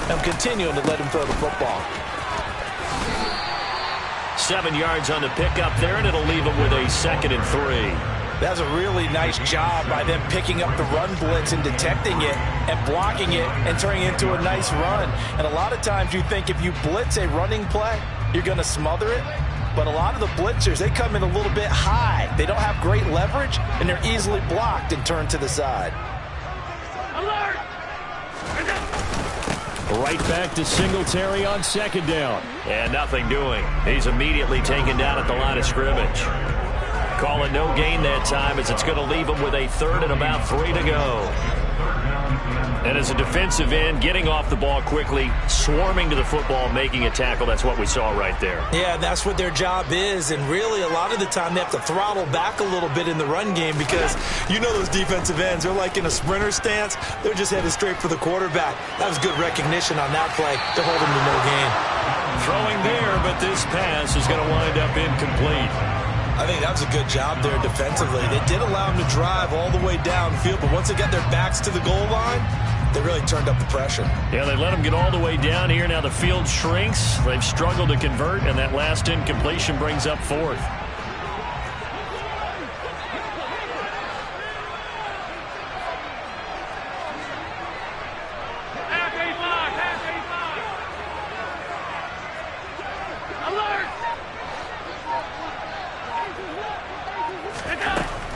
I'm continuing to let him throw the football. 7 yards on the pickup there, and it'll leave him with a 2nd and 3. That's a really nice job by them picking up the run blitz and detecting it and blocking it and turning it into a nice run. And a lot of times you think if you blitz a running play, you're going to smother it. But a lot of the blitzers, they come in a little bit high. They don't have great leverage, and they're easily blocked and turned to the side. Alert! Right back to Singletary on 2nd down. And nothing doing. He's immediately taken down at the line of scrimmage. Call it no gain that time as it's going to leave him with a 3rd and about 3 to go. And as a defensive end, getting off the ball quickly, swarming to the football, making a tackle, that's what we saw right there. Yeah, that's what their job is. And really, a lot of the time, they have to throttle back a little bit in the run game because you know those defensive ends, they're like in a sprinter stance. They're just headed straight for the quarterback. That was good recognition on that play to hold him to no gain. Throwing there, but this pass is going to wind up incomplete. I think that was a good job there defensively. They did allow him to drive all the way downfield, but once they got their backs to the goal line, they really turned up the pressure. Yeah, they let him get all the way down here. Now the field shrinks. They've struggled to convert, and that last incompletion brings up 4th.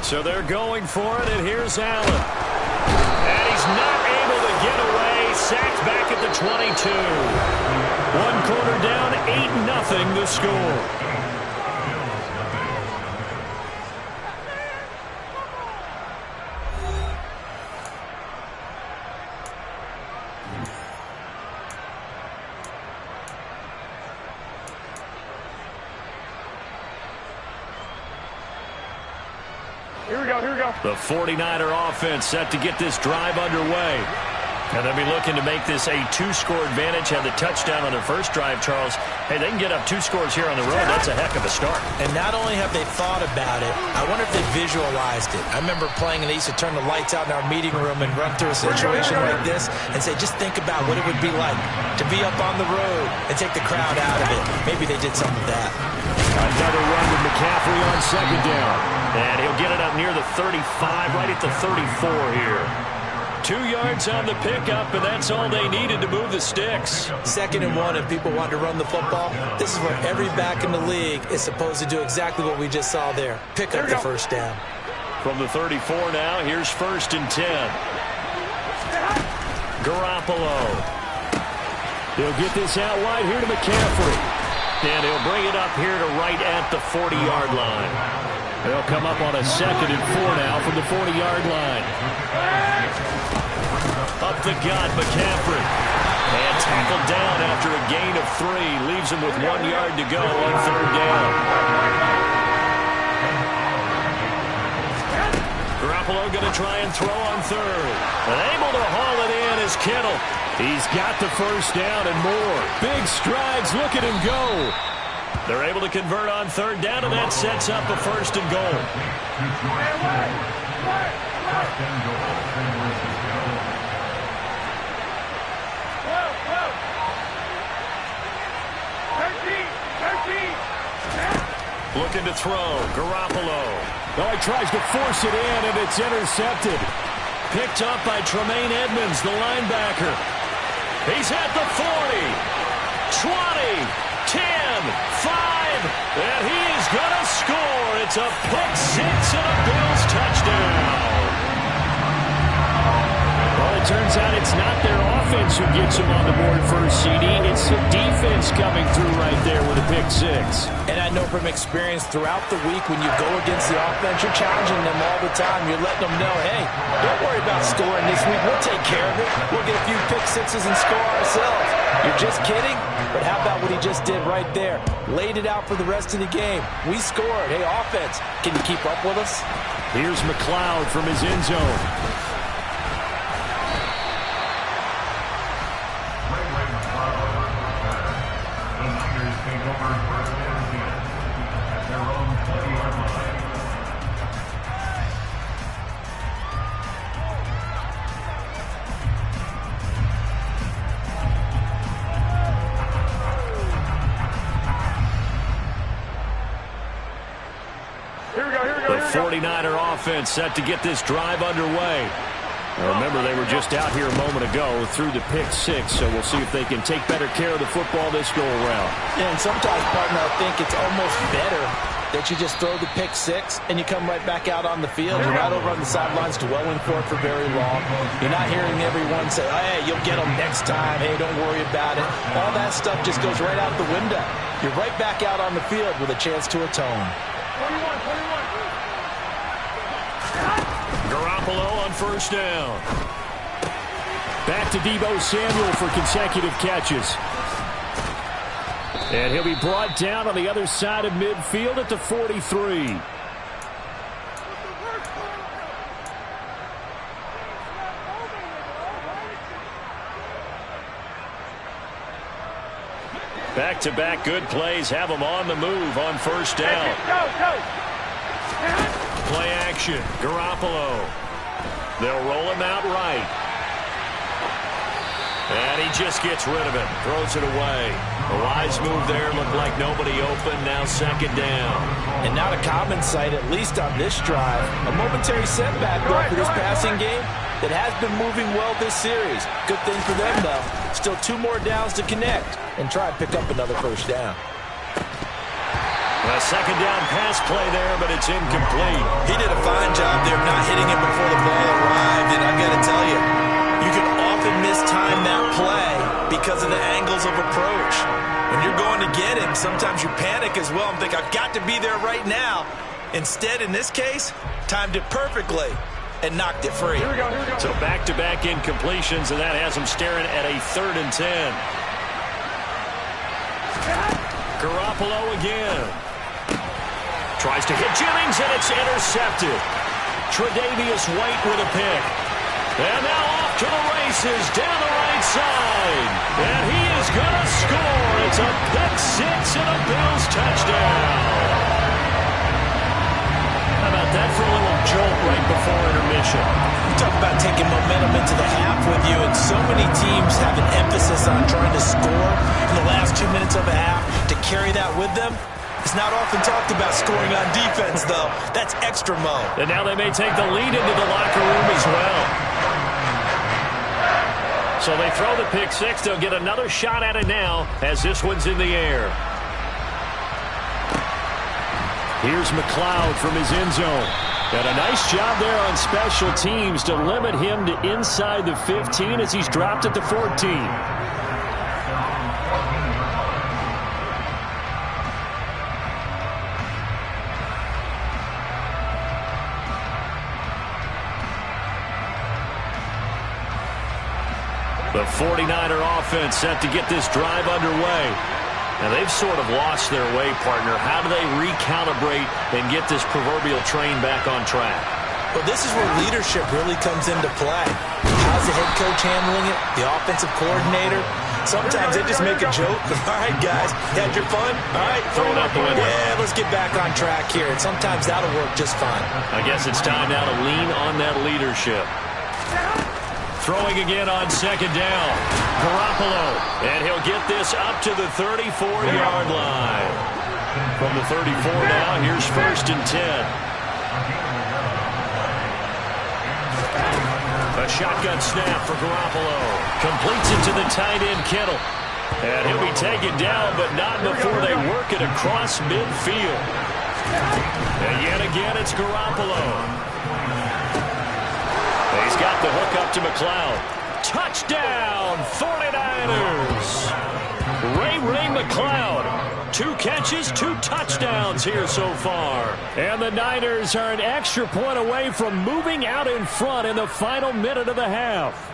So they're going for it, and here's Allen. And he's not able to get away. Sacked back at the 22. 1 quarter down, 8-0 the score. Here we go. The 49er offense set to get this drive underway. And they'll be looking to make this a 2-score advantage. Had the touchdown on their first drive, Charles. Hey, they can get up 2 scores here on the road. That's a heck of a start. And not only have they thought about it, I wonder if they visualized it. I remember playing, and they used to turn the lights out in our meeting room and run through a situation like this and say, just think about what it would be like to be up on the road and take the crowd out of it. Maybe they did some of that. Another run with McCaffrey on 2nd down. And he'll get it up near the 35, right at the 34 here. 2 yards on the pickup, and that's all they needed to move the sticks. 2nd and 1, and people want to run the football. This is where every back in the league is supposed to do exactly what we just saw there. Pick up the first down. From the 34 now, here's 1st and 10. Garoppolo. He'll get this out wide here to McCaffrey. And he'll bring it up here to right at the 40-yard line. They'll come up on a 2nd and 4 now from the 40-yard line. Up the gut, McCaffrey. And tackled down after a gain of 3. Leaves him with 1 yard to go on 3rd down. Garoppolo going to try and throw on 3rd. And able to haul it in is Kittle. He's got the first down and more. Big strides. Look at him go. They're able to convert on 3rd down, and that sets up a 1st and goal. Looking to throw. Garoppolo. Oh, he tries to force it in, and it's intercepted. Picked up by Tremaine Edmonds, the linebacker. He's at the 40, 20, 10, 5, and he is going to score. It's a pick 6 and a Bills touchdown. Well, it turns out it's not their offense who gets them on the board first, CD. It's the defense coming through right there with a pick 6. And I know from experience throughout the week when you go against the offense, you're challenging them all the time. You're letting them know, hey, don't worry about scoring this week. We'll take care of it. We'll get a few pick 6s and score ourselves. You're just kidding? But how about what he just did right there? Laid it out for the rest of the game. We scored. Hey, offense, can you keep up with us? Here's McLeod from his end zone. 49er offense set to get this drive underway. Now remember, they were just out here a moment ago through the pick six, so we'll see if they can take better care of the football this go-around. Yeah, and sometimes, partner, I think it's almost better that you just throw the pick six and you come right back out on the field. You're not over on the sidelines dwelling for it for very long. You're not hearing everyone say, hey, you'll get them next time. Hey, don't worry about it. All that stuff just goes right out the window. You're right back out on the field with a chance to atone. 21. Garoppolo on first down. Back to Deebo Samuel for consecutive catches. And he'll be brought down on the other side of midfield at the 43. Back-to-back good plays have them on the move on first down. Go. Play action. Garoppolo. They'll roll him out right. And he just gets rid of it. Throws it away. A wise move there. Looked like nobody open. Now second down. And not a common sight, at least on this drive. A momentary setback, though, for this passing game that has been moving well this series. Good thing for them, though. Still 2 more downs to connect and try and pick up another first down. A second down pass play there, but it's incomplete. He did a fine job there of not hitting it before the ball arrived, and I've got to tell you, you can often mistime that play because of the angles of approach. When you're going to get him, sometimes you panic as well and think, I've got to be there right now. Instead, in this case, timed it perfectly and knocked it free. Here we go. So back-to-back incompletions, and that has him staring at a 3rd and 10. Garoppolo again. Tries to hit Jennings, and it's intercepted. Tre'Davious White with a pick. And now off to the races down the right side. And he is going to score. It's a pick six and a Bills touchdown. How about that for a little jolt right before intermission? You talk about taking momentum into the half with you, and so many teams have an emphasis on trying to score in the last 2 minutes of a half. To carry that with them, it's not often talked about scoring on defense, though. That's extra mo. And now they may take the lead into the locker room as well. So they throw the pick six. They'll get another shot at it now as this one's in the air. Here's McLeod from his end zone. And a nice job there on special teams to limit him to inside the 15 as he's dropped at the 14. The 49er offense set to get this drive underway. Now, they've sort of lost their way, partner. How do they recalibrate and get this proverbial train back on track? Well, this is where leadership really comes into play. How's the head coach handling it? The offensive coordinator? Sometimes they just make a joke. All right, guys, had your fun? All right, Throw it out the window. Yeah, let's get back on track here. And sometimes that'll work just fine. I guess it's time now to lean on that leadership. Throwing again on second down. Garoppolo. And he'll get this up to the 34-yard line. From the 34 now, here's 1st and 10. A shotgun snap for Garoppolo. Completes it to the tight end, Kittle. And he'll be taken down, but not before they work it across midfield. And yet again, it's Garoppolo. He's got the hook up to McLeod. Touchdown, 49ers. Ray McLeod. 2 catches, 2 touchdowns here so far. And the Niners are an extra point away from moving out in front in the final minute of the half.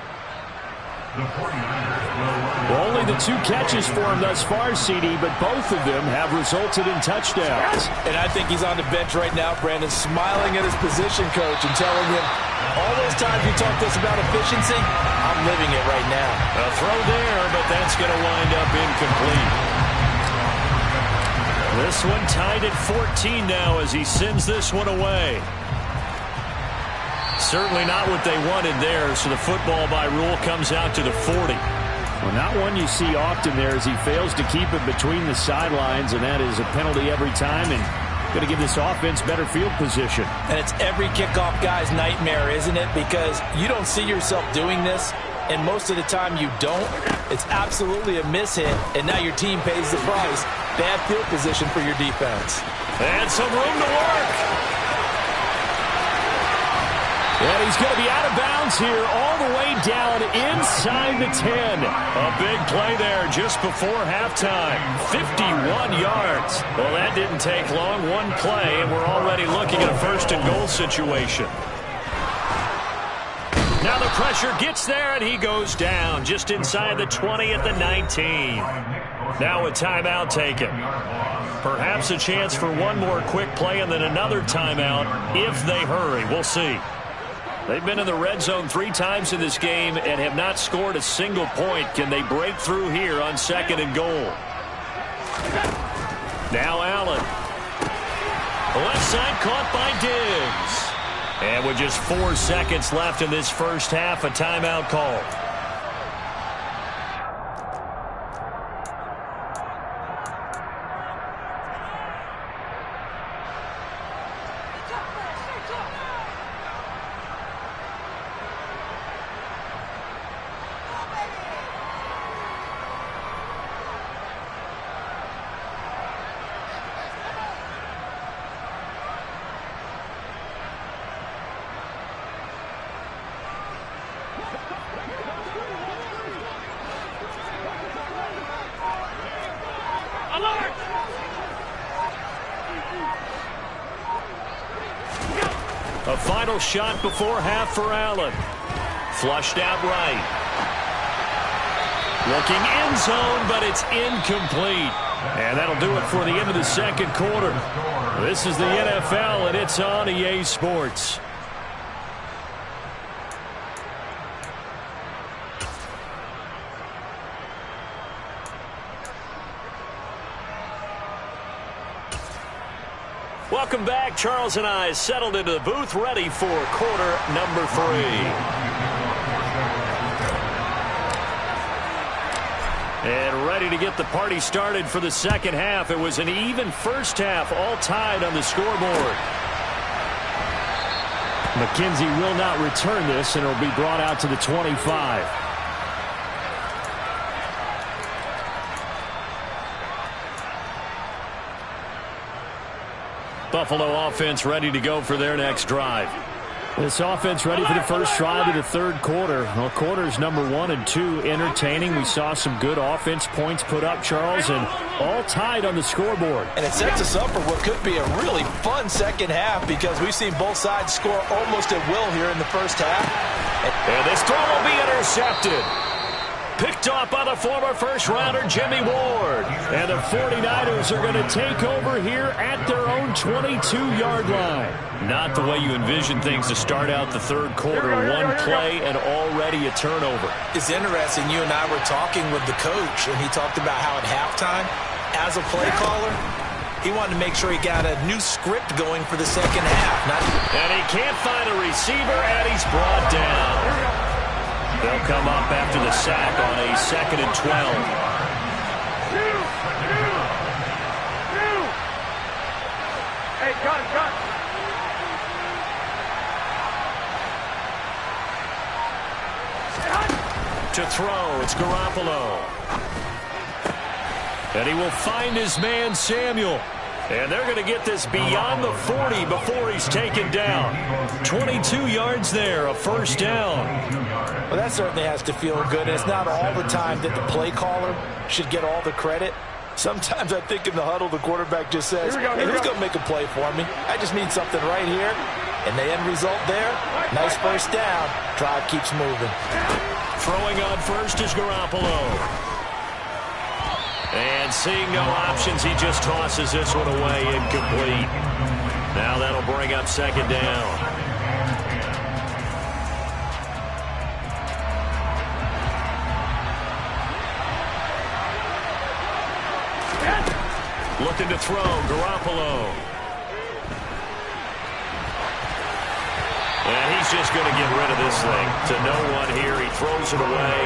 Only the 2 catches for him thus far, CD, but both of them have resulted in touchdowns. And I think he's on the bench right now, Brandon, smiling at his position coach and telling him, all those times you talked to us about efficiency, I'm living it right now. A throw there, but that's going to wind up incomplete. This one tied at 14 now as he sends this one away. Certainly not what they wanted there, so the football by rule comes out to the 40. Well, not one you see often there as he fails to keep it between the sidelines, and that is a penalty every time. And Going to give this offense better field position. And it's every kickoff guy's nightmare, isn't it? Because you don't see yourself doing this, and most of the time you don't. It's absolutely a mishit, and now your team pays the price. Bad field position for your defense. And some room to work. And he's going to be out of bounds here all the way down inside the 10. A big play there just before halftime. 51 yards. Well, that didn't take long. One play, and we're already looking at a first-and-goal situation. Now the pressure gets there, and he goes down just inside the 20 at the 19. Now a timeout taken. Perhaps a chance for one more quick play and then another timeout if they hurry. We'll see. They've been in the red zone 3 times in this game and have not scored a single point. Can they break through here on 2nd and goal? Now Allen. The left side caught by Diggs. And with just 4 seconds left in this first half, a timeout call. A final shot before half for Allen. Flushed out right. Looking end zone, but it's incomplete. And that'll do it for the end of the second quarter. This is the NFL, and it's on EA Sports. Welcome back. Charles and I settled into the booth, ready for quarter number 3. And ready to get the party started for the second half. It was an even first half, all tied on the scoreboard. McKenzie will not return this, and it'll be brought out to the 25. Buffalo offense ready to go for their next drive. This offense ready for the first drive of the third quarter. Well, quarters number 1 and 2 entertaining. We saw some good offense points put up, Charles, and all tied on the scoreboard. And it sets us up for what could be a really fun second half because we've seen both sides score almost at will here in the first half. And this throw will be intercepted. Picked off by the former first-rounder Jimmy Ward. And the 49ers are going to take over here at their own 22-yard line. Not the way you envision things to start out the third quarter. One play and already a turnover. It's interesting. You and I were talking with the coach, and he talked about how at halftime, as a play caller, he wanted to make sure he got a new script going for the second half. And he can't find a receiver, and he's brought down. They'll come up after the sack on a 2nd and 12. Hey, cut. To throw, it's Garoppolo. And he will find his man, Samuel. And they're going to get this beyond the 40 before he's taken down. 22 yards there, a first down. Well, that certainly has to feel good. And it's not all the time that the play caller should get all the credit. Sometimes I think in the huddle, the quarterback just says, hey, who's going to make a play for me? I just need something right here. And the end result there, nice first down. Drive keeps moving. Throwing on first is Garoppolo. And seeing no options, he just tosses this one away, incomplete. Now that'll bring up second down. Looking to throw, Garoppolo. And he's just going to get rid of this thing. To no one here. He throws it away,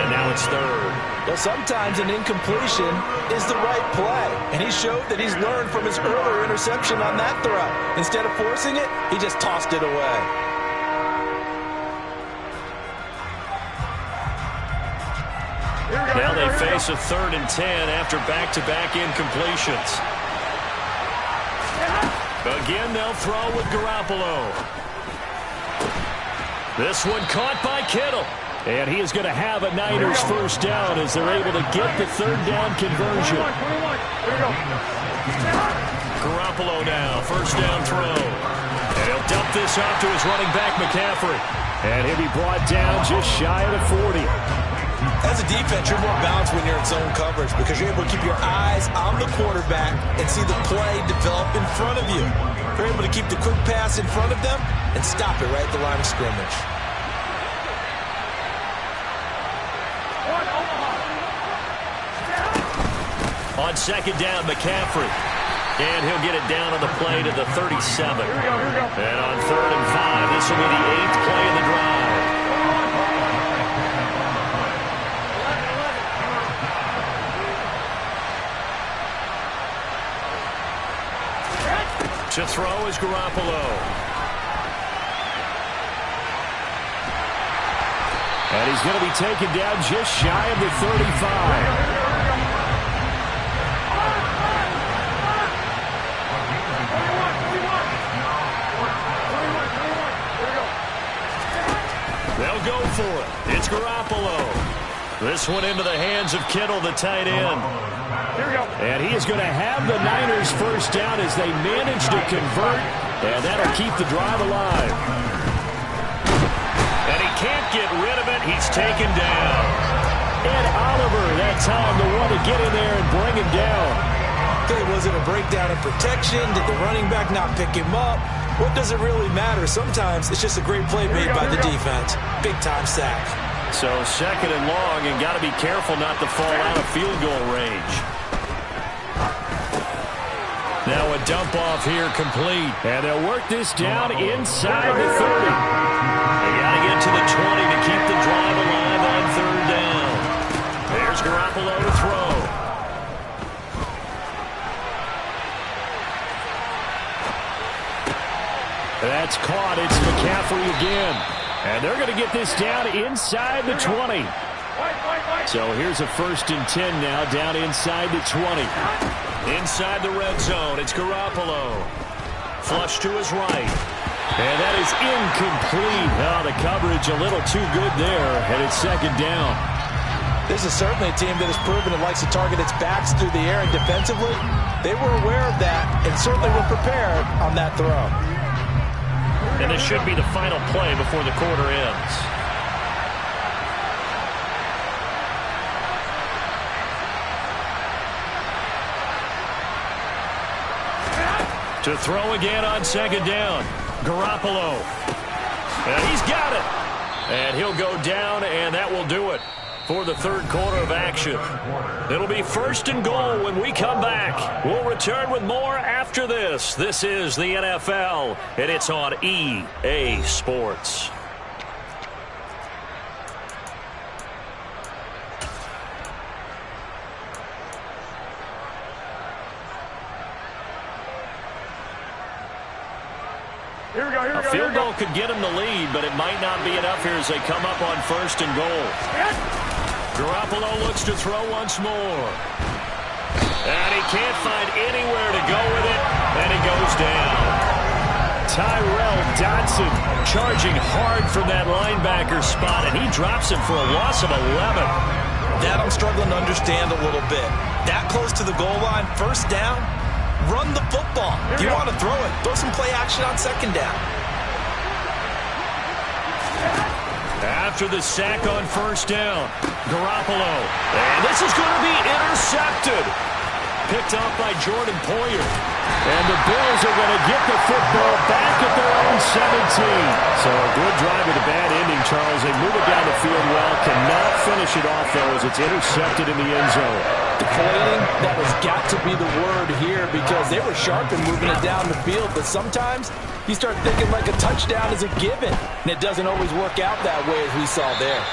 and now it's third. Well, sometimes an incompletion is the right play. And he showed that he's learned from his earlier interception on that throw. Instead of forcing it, he just tossed it away. Now they face a 3rd and 10 after back-to-back incompletions. Again, they'll throw with Garoppolo. This one caught by Kittle. And he is going to have a Niners first down as they're able to get the 3rd down conversion. Garoppolo now, first down throw. And he'll dump this off to his running back, McCaffrey. And he'll be brought down just shy of the 40. As a defense, you're more balanced when you're in zone coverage because you're able to keep your eyes on the quarterback and see the play develop in front of you. You're able to keep the quick pass in front of them and stop it right at the line of scrimmage. On 2nd down, McCaffrey. And he'll get it down on the play to the 37. And on 3rd and 5, this will be the 8th play of the drive. To throw is Garoppolo. And he's going to be taken down just shy of the 35. They'll go for it. It's Garoppolo. This one into the hands of Kittle, the tight end. And he is going to have the Niners first down as they manage to convert, and that'll keep the drive alive. And he can't get rid of it. He's taken down. And Oliver, that time, the one to get in there and bring him down. Okay, was it a breakdown in protection? Did the running back not pick him up? What does it really matter? Sometimes it's just a great play made by the defense. Big-time sack. So 2nd and long, and got to be careful not to fall out of field goal range. Now a dump off here complete. And they'll work this down inside the 30. They got to get to the 20 to keep the drive alive on 3rd down. There's Garoppolo to throw. That's caught. It's McCaffrey again. And they're going to get this down inside the 20. So here's a 1st and 10 now, down inside the 20. Inside the red zone, it's Garoppolo. Flush to his right. And that is incomplete. Oh, the coverage a little too good there, and it's 2nd down. This is certainly a team that has proven it likes to target its backs through the air and defensively. They were aware of that and certainly were prepared on that throw. And this should be the final play before the quarter ends. To throw again on 2nd down. Garoppolo. And he's got it. And he'll go down, and that will do it for the 3rd quarter of action. It'll be 1st and goal when we come back. We'll return with more after this. This is the NFL, and it's on EA Sports. A field goal could get him the lead, but it might not be enough here as they come up on 1st and goal. Garoppolo looks to throw once more. And he can't find anywhere to go with it, and he goes down. Tyrell Dodson charging hard from that linebacker spot, and he drops him for a loss of 11. That I'm struggling to understand a little bit. That close to the goal line, 1st down, run the football. If you want to throw it, throw some play action on 2nd down. After the sack on 1st down, Garoppolo. And this is going to be intercepted. Picked off by Jordan Poyer. And the Bills are going to get the football back at their own 17. So a good drive with a bad ending, Charles. They move it down the field well. Cannot finish it off, though, as it's intercepted in the end zone. Deflating, that has got to be the word here because they were sharp in moving it down the field, but sometimes you start thinking like a touchdown is a given, and it doesn't always work out that way as we saw there.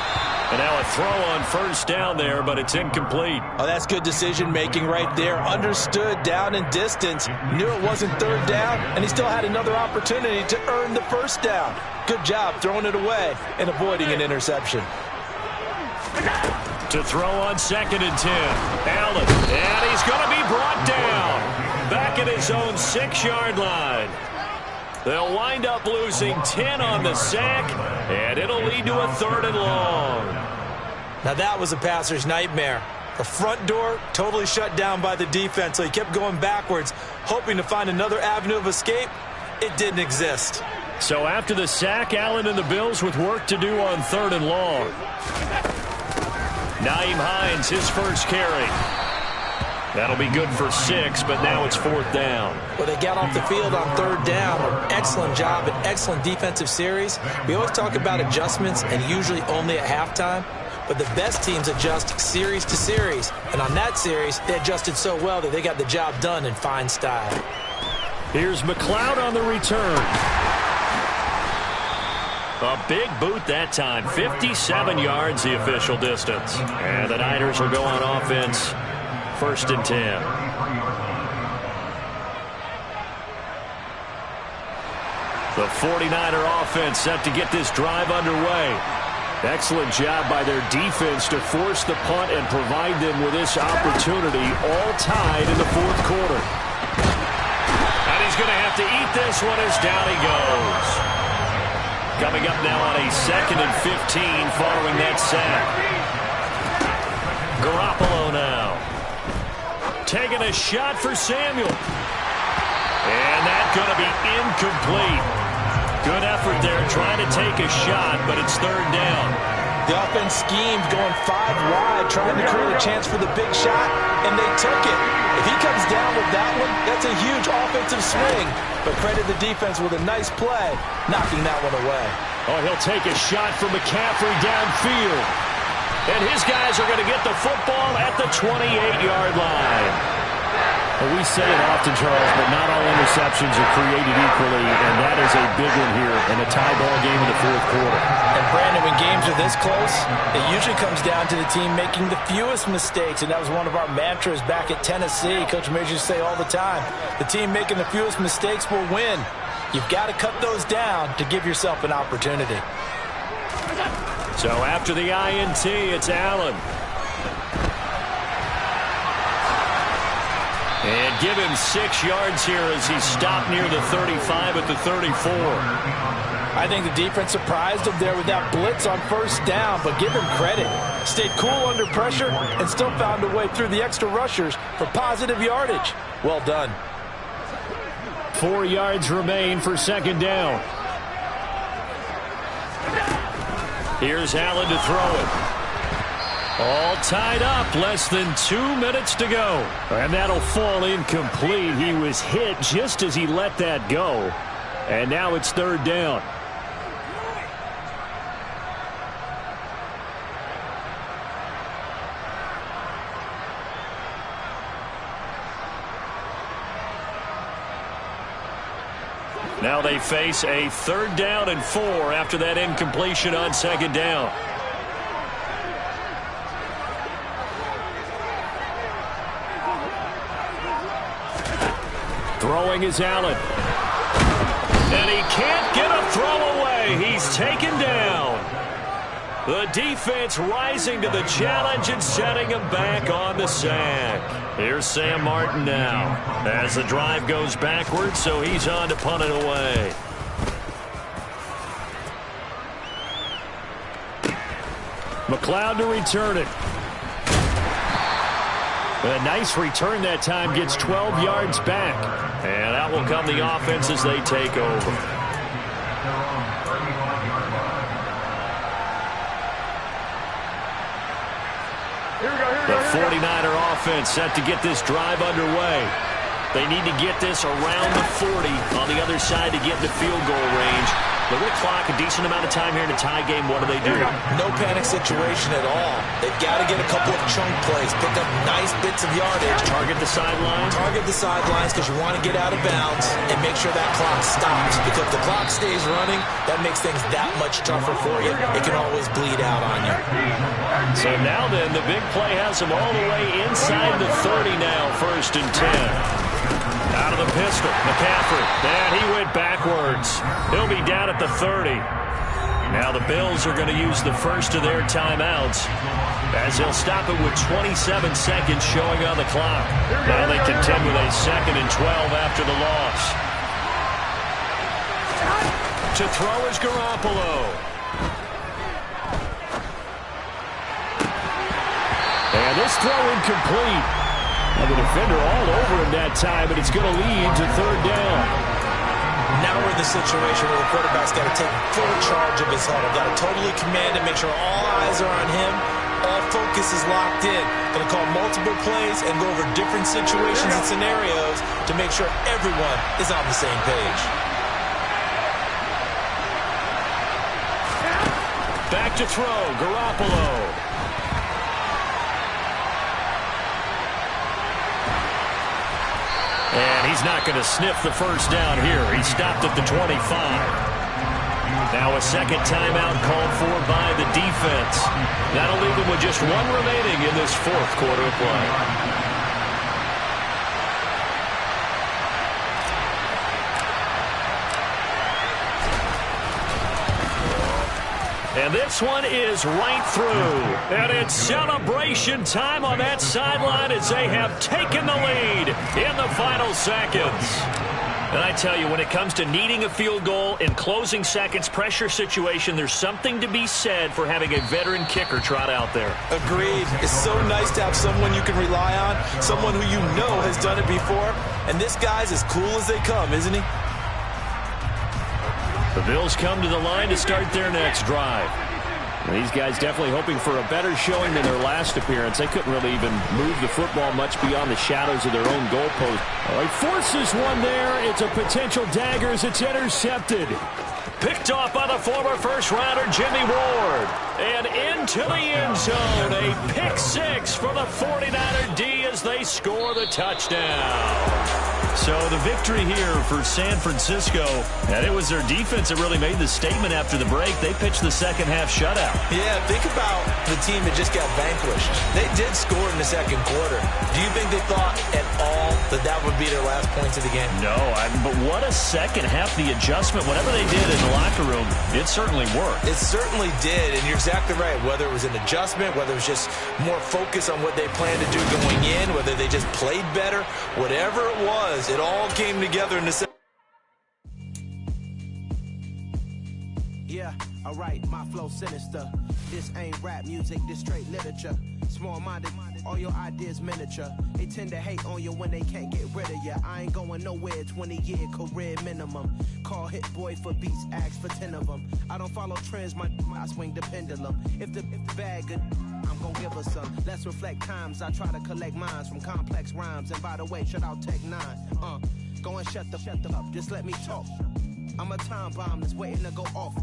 And now a throw on first down there, but it's incomplete. Oh, that's good decision-making right there. Understood down and distance. Knew it wasn't third down, and he still had another opportunity to earn the first down. Good job throwing it away and avoiding an interception. To throw on 2nd and 10. Allen, and he's going to be brought down. Back at his own 6-yard line. They'll wind up losing 10 on the sack, and it'll lead to a 3rd and long. Now that was a passer's nightmare. The front door totally shut down by the defense, so he kept going backwards, hoping to find another avenue of escape. It didn't exist. So after the sack, Allen and the Bills with work to do on 3rd and long. Nyheim Hines, his first carry. That'll be good for 6, but now it's 4th down. Well, they got off the field on 3rd down. Excellent job, an excellent defensive series. We always talk about adjustments and usually only at halftime, but the best teams adjust series to series. And on that series, they adjusted so well that they got the job done in fine style. Here's McLeod on the return. A big boot that time. 57 yards the official distance. And the Niners will go on offense. 1st and 10. The 49er offense set to get this drive underway. Excellent job by their defense to force the punt and provide them with this opportunity, all tied in the 4th quarter. And he's going to have to eat this one as down he goes. Coming up now on a 2nd and 15 following that sack. Garoppolo now. Taking a shot for Samuel. And that's going to be incomplete. Good effort there trying to take a shot, but it's 3rd down. The offense schemed going 5 wide, trying to create a chance for the big shot, and they took it. If he comes down with that one, that's a huge offensive swing. But credit the defense with a nice play, knocking that one away. Oh, he'll take a shot from McCaffrey downfield. And his guys are going to get the football at the 28-yard line. Well, we say it often, Charles, but not all interceptions are created equally, and that is a big one here in a tie ball game in the 4th quarter. And Brandon, when games are this close, it usually comes down to the team making the fewest mistakes, and that was one of our mantras back at Tennessee. Coach Majors used to say all the time, the team making the fewest mistakes will win. You've got to cut those down to give yourself an opportunity. So after the INT, it's Allen. And give him 6 yards here as he stopped near the 35 at the 34. I think the defense surprised him there with that blitz on 1st down, but give him credit. Stayed cool under pressure and still found a way through the extra rushers for positive yardage. Well done. 4 yards remain for 2nd down. Here's Allen to throw it. All tied up, less than 2 minutes to go. And that'll fall incomplete. He was hit just as he let that go. And now it's 3rd down. Now they face a 3rd down and 4 after that incompletion on 2nd down. Throwing is Allen. And he can't get a throw away. He's taken down. The defense rising to the challenge and setting him back on the sack. Here's Sam Martin now as the drive goes backwards, so he's on to punt it away. McLeod to return it. A nice return that time, gets 12 yards back. And out will come the offense as they take over. The 49er offense set to get this drive underway. They need to get this around the 40 on the other side to get the field goal range. They're going to clock a decent amount of time here in a tie game. What do they do? No panic situation at all. They've got to get a couple of chunk plays, pick up nice bits of yardage. Target the sidelines? Target the sidelines because you want to get out of bounds and make sure that clock stops. Because if the clock stays running, that makes things that much tougher for you. It can always bleed out on you. So now then, the big play has them all the way inside the 30 now, 1st and 10. Out of the pistol, McCaffrey. And he went backwards. He'll be down at the 30. Now the Bills are going to use the first of their timeouts as they'll stop it with 27 seconds showing on the clock. Now they contend with a 2nd and 12 after the loss. To throw is Garoppolo. And this throw incomplete. Now the defender all over him that time, but it's going to lead to 3rd down. Now we're in the situation where the quarterback's got to take full charge of his huddle. Got to totally command it, make sure all eyes are on him. All focus is locked in. Going to call multiple plays and go over different situations and scenarios to make sure everyone is on the same page. Back to throw, Garoppolo. And he's not going to sniff the first down here. He stopped at the 25. Now a second timeout called for by the defense. That'll leave them with just one remaining in this 4th quarter of play. And this one is right through. And it's celebration time on that sideline as they have taken the lead in the final seconds. And I tell you, when it comes to needing a field goal in closing seconds, pressure situation, there's something to be said for having a veteran kicker trot out there. Agreed. It's so nice to have someone you can rely on, someone who you know has done it before. And this guy's as cool as they come, isn't he? The Bills come to the line to start their next drive. These guys definitely hoping for a better showing than their last appearance. They couldn't really even move the football much beyond the shadows of their own goalpost. Oh, he forces one there. It's a potential dagger as it's intercepted. Picked off by the former first-rounder Jimmy Ward. And into the end zone. A pick 6 for the 49er D as they score the touchdown. So the victory here for San Francisco, and it was their defense that really made the statement after the break. They pitched the second half shutout. Yeah, think about the team that just got vanquished. They did score in the 2nd quarter. Do you think they thought at all that that would be their last points of the game? No, but what a second half. The adjustment, whatever they did in the locker room, it certainly worked. It certainly did, and you're exactly right. Whether it was an adjustment, whether it was just more focus on what they planned to do going in, whether they just played better, whatever it was, it all came together in the second. Yeah, alright, my flow sinister. This ain't rap music, this straight literature. Small-minded, all your ideas miniature. They tend to hate on you when they can't get rid of you. I ain't going nowhere, 20-year career minimum. Call Hit Boy for beats, ask for 10 of them. I don't follow trends, I swing the pendulum. If the bag good, I'm gonna give her some. Let's reflect times, I try to collect minds from complex rhymes. And by the way, shut out Tech 9. Go and shut the up, just let me talk. I'm a time bomb that's waiting to go off.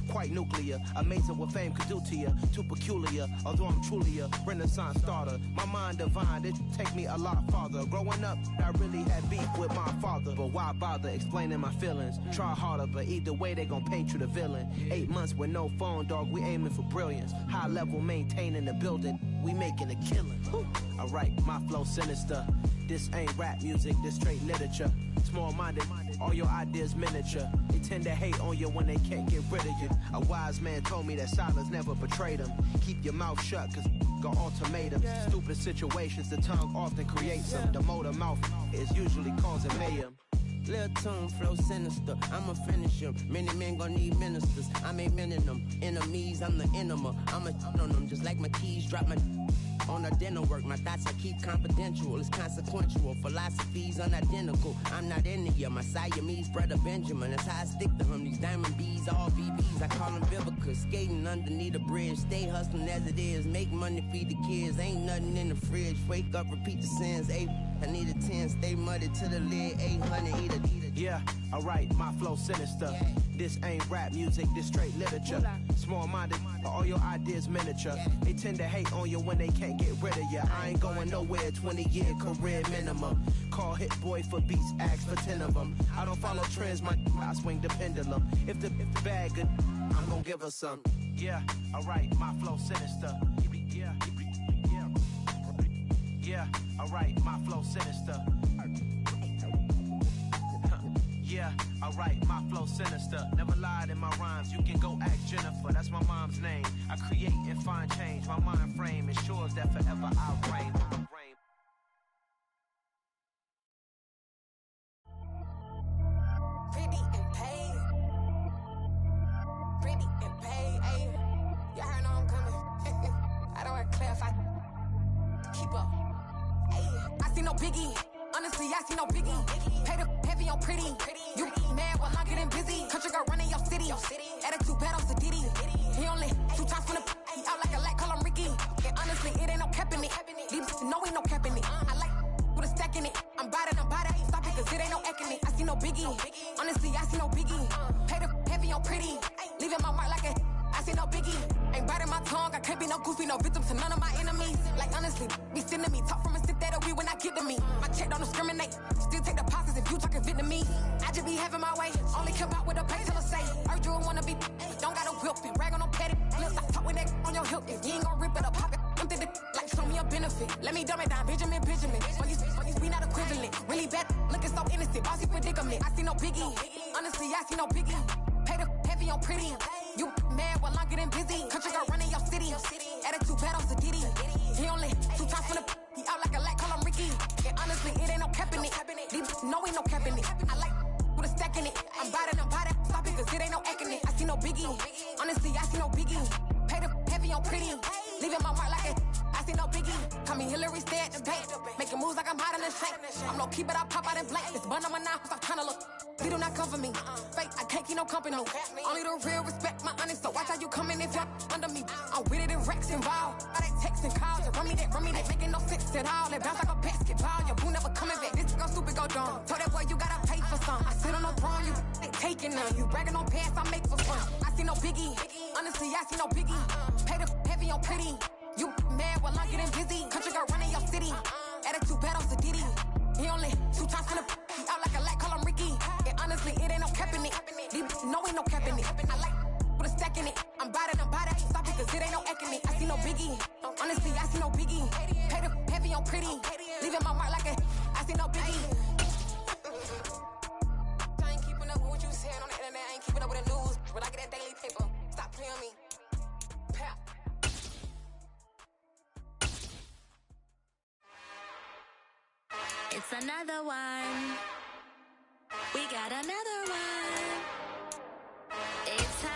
Quite nuclear, amazing what fame could do to you. Too peculiar, although I'm truly a renaissance starter. My mind divine, it take me a lot farther. Growing up, I really had beef with my father. But why bother explaining my feelings? Try harder, but either way they gon' paint you the villain. 8 months with no phone, dog, we aiming for brilliance. High level maintaining the building, we making a killing. Alright, my flow sinister. This ain't rap music, this straight literature. Small-minded, all your ideas miniature. They tend to hate on you when they can't get rid of you. A wise man told me that silence never betrayed him. Keep your mouth shut, cause got ultimatums. Stupid situations, the tongue often creates them. The motor mouth is usually causing mayhem. Lil' tune, flow sinister, I'ma finish him. Many men gon' need ministers, I'm a men in them. Enemies, I'm the enema. I'ma on them, just like my keys, drop my on a dental work. My thoughts I keep confidential, it's consequential. Philosophies unidentical, I'm not into you. My Siamese brother Benjamin, that's how I stick to him. These diamond bees, all BBs, I call them Vivica. Skating underneath a bridge, stay hustling as it is. Make money, feed the kids, ain't nothing in the fridge. Wake up, repeat the sins, I need a 10, stay muddy to the lid, 800, eat a. Yeah, alright, my flow sinister. This ain't rap music, this straight literature. Small-minded, all your ideas miniature. They tend to hate on you when they can't get rid of you. I ain't going nowhere, 20-year career minimum. Call Hit Boy for beats, ask for 10 of them. I don't follow trends, I swing the pendulum. If the bag good, I'm gonna give her some. Yeah, alright, my flow sinister. Yeah, alright, my flow sinister. Yeah, alright, my flow sinister. Never lied in my rhymes, you can go ask Jennifer. That's my mom's name. I create and find change. My mind frame ensures that forever I reign. Pretty and paid. Pretty and paid, ayy. Y'all heard know I'm coming. I don't want to clarify. Keep up. Ayy. I see no biggie. Honestly, I see no biggie. Pay the heavy on pretty. You mad while I'm getting busy. Country girl running your city. Attitude bad on Sadiddy. He only 2 times from the he out like a light, call him Ricky. And honestly, it ain't no cap in it. These know ain't no cap in it. I like with a stack in it. I'm bad. Stop it, cause it ain't no eck in it. I see no biggie. Honestly, I see no biggie. Pay the heavy on pretty. Leaving my mark like a I see no biggie. Ain't biting my tongue. I can't be no goofy, no victim to none of my enemies. Like honestly, be sending me talk from a sit that'll be when I get to me. My check don't discriminate. Still take the pauses if you talking Vietnamese. I just be having my way. Only come out with a pay till I say. Urge you wanna be. Don't got no whip and rag on no petty. Lips, I talk with that on your hip. If you ain't gon' rip it up, pop it. I'm thinking like show me a benefit. Let me dumb it down, Benjamin. For you be not equivalent. Really bad, looking so innocent. Bossy predicament. I see no biggie. Honestly, I see no biggie. Pay the heavy on pretty. You mad while I'm getting busy. Country girl running your city. Attitude bad on Sadiddy. He only 2 times from the he out like a light, call him Ricky. And honestly, it ain't no cap in it. These know ain't no cap in it. I like with a stack in it. I'm bad. Stop it, cause it ain't no eck in it. I see no biggie. Honestly, I see no biggie. Pay the heavy on pretty. Leaving my mark like I see no biggie. Call me Hillary, stay at the bank. Making moves like I'm hiding in shank. I'm low key, but I pop out in blank. This bun on my knife, I'm trying to look. They do not come for me. Fake, I can't keep no company. Only the real respect my honest. So watch how you coming if you're under me. I'm with it and Rex involved. All they texting calls. You run me that. Making no sense at all. They bounce like a basketball. Your boo never coming back. This go stupid, go dumb. Told that boy you gotta pay for some. I sit on no throne, you ain't taking none. You bragging on pants, I make for fun. I see no biggie. Honestly, I see no biggie. Pay the heavy on pretty. You mad while I'm getting busy. Country girl running your city. Attitude bad on Sadiddy. He only 2 times from the he out like a light, call him Ricky. And honestly, it ain't no cap in it. These know ain't no cap in it. I like with a stack in it. I'm bad. Stop it, cause it ain't no eck in it. I see no biggie. Honestly, I see no biggie. Pay the heavy on pretty. Leaving my mark like a I see no biggie. I ain't keeping up with what you saying on the internet. I ain't keeping up with the news. When I get that daily paper, stop playing me. Pap. It's another one. We got another one. It's her.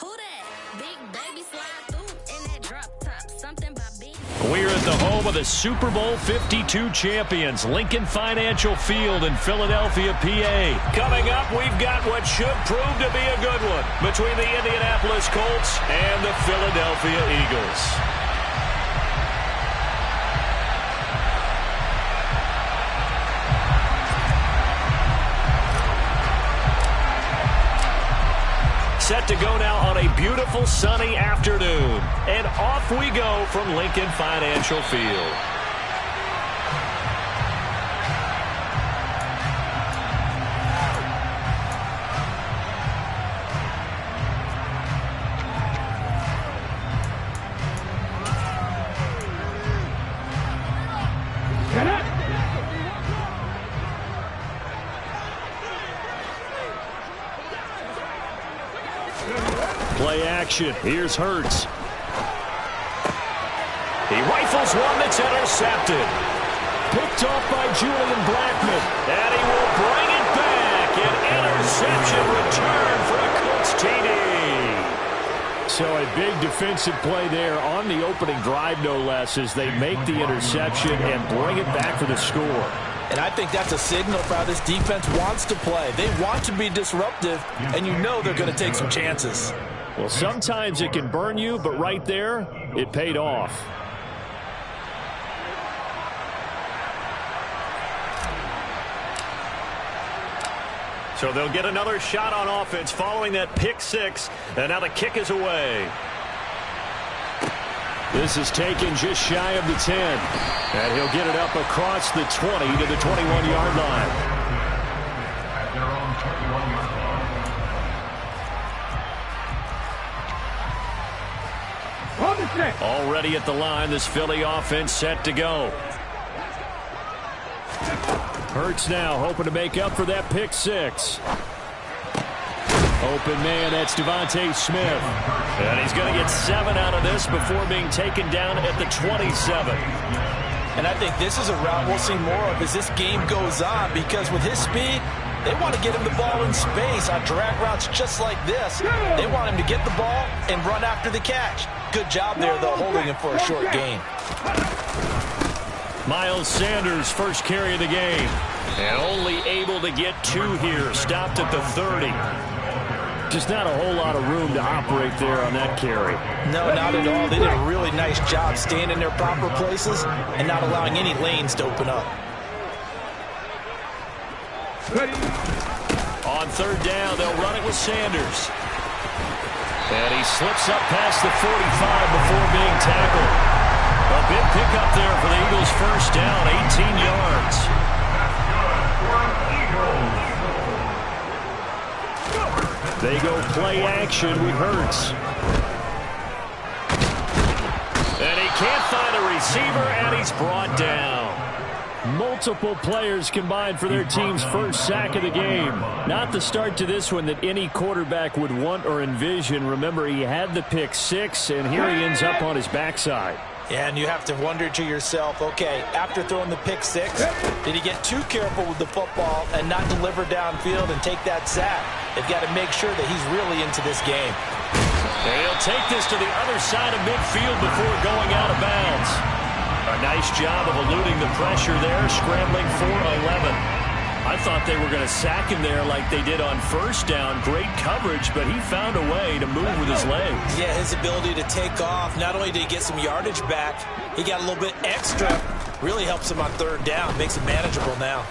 Who that? Big baby slide through in that drop top. Something about big. We're at the home of the Super Bowl 52 champions, Lincoln Financial Field in Philadelphia, PA. Coming up, we've got what should prove to be a good one between the Indianapolis Colts and the Philadelphia Eagles. Set to go now on a beautiful sunny afternoon. And off we go from Lincoln Financial Field. Play action. Here's Hurts. He rifles one that's intercepted. Picked off by Julian Blackmon. And he will bring it back. An interception return for a Colts TD. So a big defensive play there on the opening drive, no less, as they make the interception and bring it back for the score. And I think that's a signal for how this defense wants to play. They want to be disruptive, and you know they're going to take some chances. Well, sometimes it can burn you, but right there, it paid off. So they'll get another shot on offense following that pick six, and now the kick is away. This is taken just shy of the 10. And he'll get it up across the 20 to the 21-yard line. Already at the line, this Philly offense set to go. Hurts now, hoping to make up for that pick six. Open man, that's Devontae Smith. And he's going to get 7 out of this before being taken down at the 27. And I think this is a route we'll see more of as this game goes on, because with his speed, they want to get him the ball in space on drag routes just like this. They want him to get the ball and run after the catch. Good job there, though, holding him for a short gain. Miles Sanders, first carry of the game. And only able to get 2 here. Stopped at the 30. Just not a whole lot of room to operate there on that carry. No, not at all. They did a really nice job staying in their proper places and not allowing any lanes to open up. On third down, they'll run it with Sanders. And he slips up past the 45 before being tackled. A big pickup there for the Eagles' first down, 18 yards. They go play action with Hurts. And he can't find a receiver, and he's brought down. Multiple players combined for their team's first sack of the game. Not the start to this one that any quarterback would want or envision. Remember, he had the pick six, and here he ends up on his backside. Yeah, and you have to wonder to yourself, okay, after throwing the pick six, did he get too careful with the football and not deliver downfield and take that sack? They've got to make sure that he's really into this game. And he'll take this to the other side of midfield before going out of bounds. A nice job of eluding the pressure there, scrambling for 11. I thought they were going to sack him there like they did on first down. Great coverage, but he found a way to move with his legs. Yeah, his ability to take off, not only did he get some yardage back, he got a little bit extra. Really helps him on third down, makes it manageable now.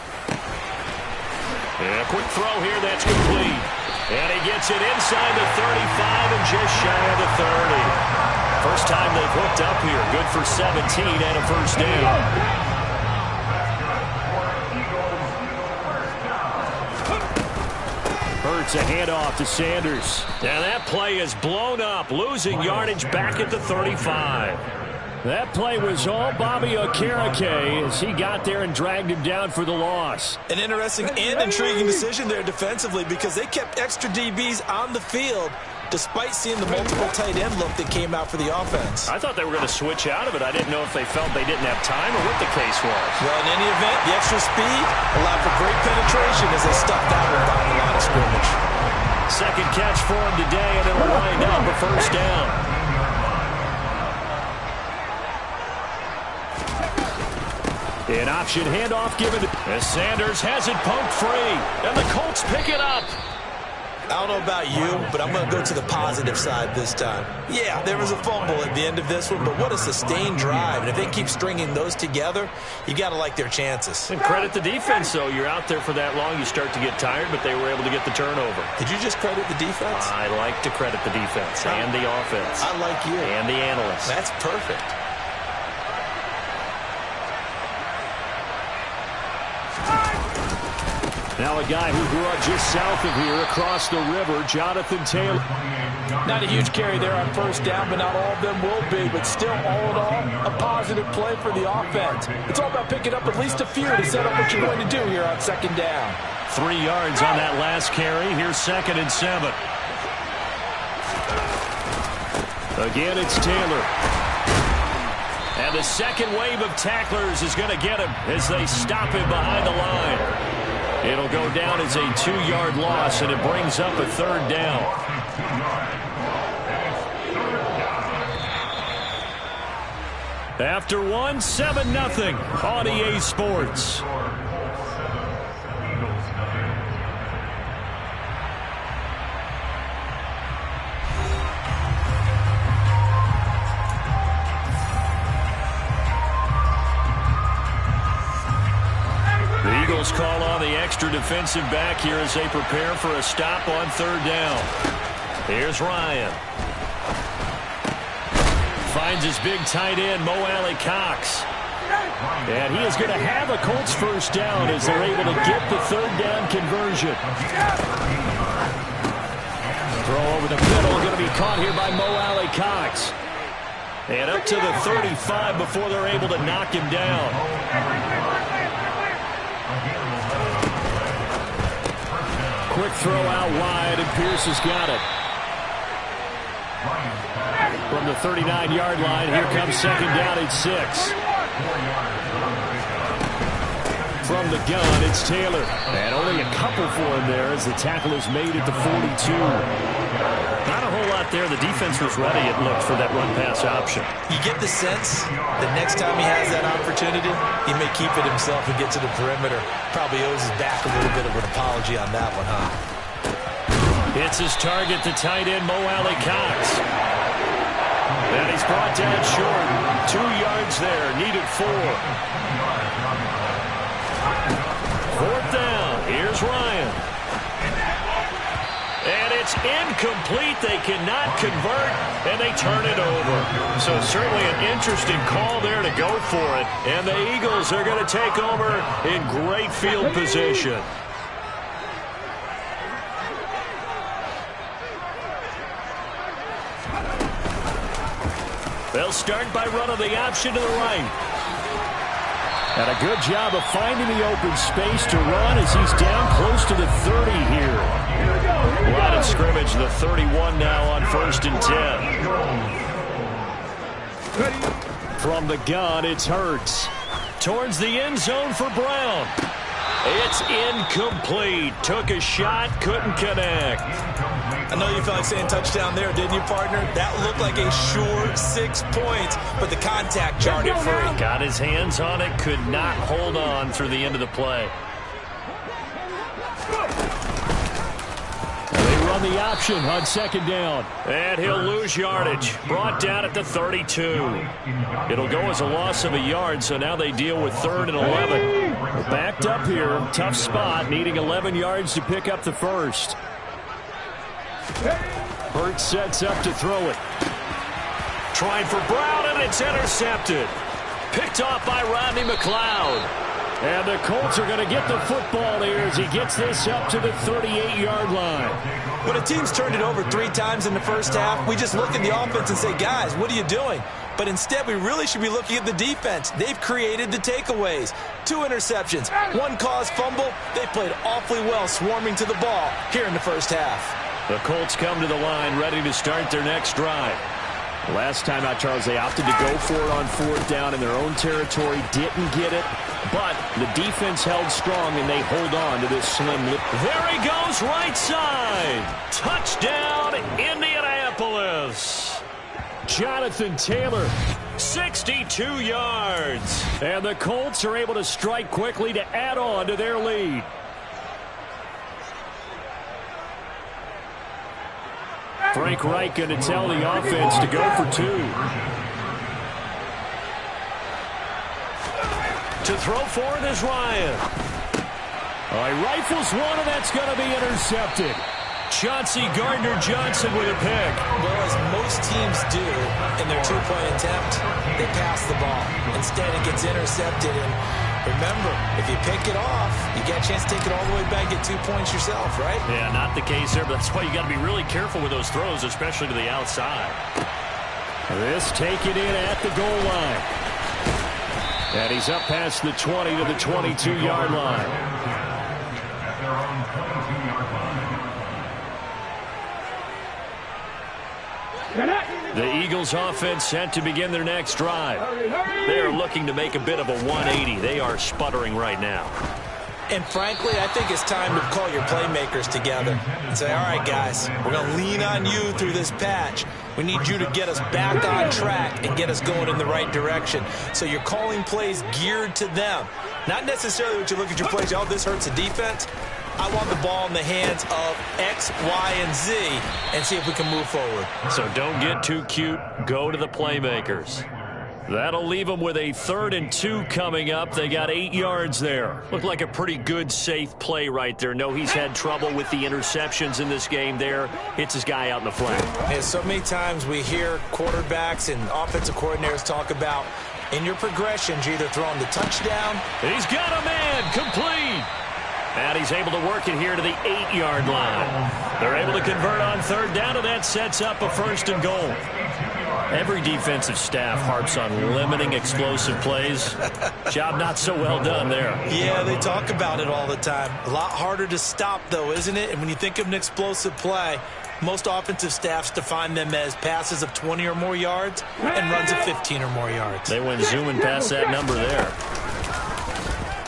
And a quick throw here, that's complete. And he gets it inside the 35 and just shy of the 30. First time they've hooked up here. Good for 17 and a first down. Hurts a handoff to Sanders. Now that play is blown up, losing yardage back at the 35. That play was all Bobby Okereke as he got there and dragged him down for the loss. An interesting and intriguing decision there defensively, because they kept extra DBs on the field despite seeing the multiple tight end look that came out for the offense. I thought they were going to switch out of it. I didn't know if they felt they didn't have time or what the case was. Well, in any event, the extra speed allowed for great penetration as they stuffed that one down the line of scrimmage. Second catch for him today, and it'll wind up a first down. An option handoff given to... As Sanders has it pumped free, and the Colts pick it up. I don't know about you, but I'm going to go to the positive side this time. Yeah, there was a fumble at the end of this one, but what a sustained drive. And if they keep stringing those together, you got to like their chances. And credit the defense, though. You're out there for that long, you start to get tired, but they were able to get the turnover. Did you just credit the defense? I like to credit the defense and the offense. I like you. And the analysts. That's perfect. Now a guy who grew up just south of here across the river, Jonathan Taylor. Not a huge carry there on first down, but not all of them will be. But still, all in all, a positive play for the offense. It's all about picking up at least a few to set up what you're going to do here on second down. 3 yards on that last carry. Here's 2nd and 7. Again, it's Taylor. And the second wave of tacklers is going to get him as they stop him behind the line. It'll go down as a 2-yard loss, and it brings up a third down. After one, 7-0 on EA Sports. Eagles call on the extra defensive back here as they prepare for a stop on third down. Here's Ryan. Finds his big tight end, Mo Alley-Cox. And he is going to have a Colts first down as they're able to get the third down conversion. Throw over the middle, going to be caught here by Mo Alley-Cox. And up to the 35 before they're able to knock him down. Quick throw out wide, and Pierce has got it. From the 39-yard line, here comes second down at 6. From the gun, it's Taylor. And only a couple for him there as the tackle is made at the 42. Not a whole lot there. The defense was ready, it looked, for that run-pass option. You get the sense that next time he has that opportunity, he may keep it himself and get to the perimeter. Probably owes his back a little bit of an apology on that one, huh? It's his target, the tight end, Mo Alley-Cox. And he's brought down short. 2 yards there, needed 4. Fourth down, here's Ryan. And it's incomplete. They cannot convert, and they turn it over. So certainly an interesting call there to go for it. And the Eagles are going to take over in great field position. They'll start by running the option to the right. And a good job of finding the open space to run as he's down close to the 30 here. Line of scrimmage, the 31 now on 1st and 10. From the gun, it's Hurts. Towards the end zone for Brown. It's incomplete. Took a shot, couldn't connect. I know you felt like saying touchdown there, didn't you, partner? That looked like a sure 6 points, but the contact jarred it free. Got his hands on it, could not hold on through the end of the play. They run the option on second down. And he'll lose yardage. Brought down at the 32. It'll go as a loss of a yard, so now they deal with 3rd and 11. We're backed up here. Tough spot, needing 11 yards to pick up the first. Hurts sets up to throw it. Trying for Brown, and it's intercepted. Picked off by Rodney McLeod. And the Colts are going to get the football here as he gets this up to the 38-yard line. When a team's turned it over 3 times in the first half, we just look at the offense and say, guys, what are you doing? But instead, we really should be looking at the defense. They've created the takeaways. 2 interceptions, 1 caused fumble. They played awfully well swarming to the ball here in the first half. The Colts come to the line ready to start their next drive. Last time out, Charles, they opted to go for it on 4th down in their own territory. Didn't get it, but the defense held strong, and they hold on to this slim lead. There he goes, right side. Touchdown, Indianapolis. Jonathan Taylor, 62 yards. And the Colts are able to strike quickly to add on to their lead. Frank Reich going to tell the offense to go for 2. To throw for it is Ryan. He rifles one, and that's going to be intercepted. Chauncey Gardner-Johnson with a pick. Well, as most teams do in their 2-point attempt, they pass the ball. Instead, it gets intercepted. And remember, if you pick it off, you get a chance to take it all the way back, get 2 points yourself, right? Yeah, not the case there, but that's why you got to be really careful with those throws, especially to the outside. This taken in at the goal line. And he's up past the 20 to the 22-yard line. The Eagles offense set to begin their next drive. They are looking to make a bit of a 180. They are sputtering right now. And frankly, I think it's time to call your playmakers together and say, all right, guys, we're going to lean on you through this patch. We need you to get us back on track and get us going in the right direction. So you're calling plays geared to them. Not necessarily what you look at your plays, oh, this hurts the defense. I want the ball in the hands of X, Y, and Z and see if we can move forward. So don't get too cute. Go to the playmakers. That'll leave them with a 3rd and 2 coming up. They got 8 yards there. Looked like a pretty good, safe play right there. No, he's had trouble with the interceptions in this game there. Hits his guy out in the flat. And so many times we hear quarterbacks and offensive coordinators talk about in your progressions, you're either throwing the touchdown. He's got a man complete. And he's able to work it here to the 8-yard line. They're able to convert on 3rd down, and that sets up a 1st and goal. Every defensive staff harps on limiting explosive plays. Job not so well done there. Yeah, they talk about it all the time. A lot harder to stop, though, isn't it? And when you think of an explosive play, most offensive staffs define them as passes of 20 or more yards and runs of 15 or more yards. They went zooming past that number there.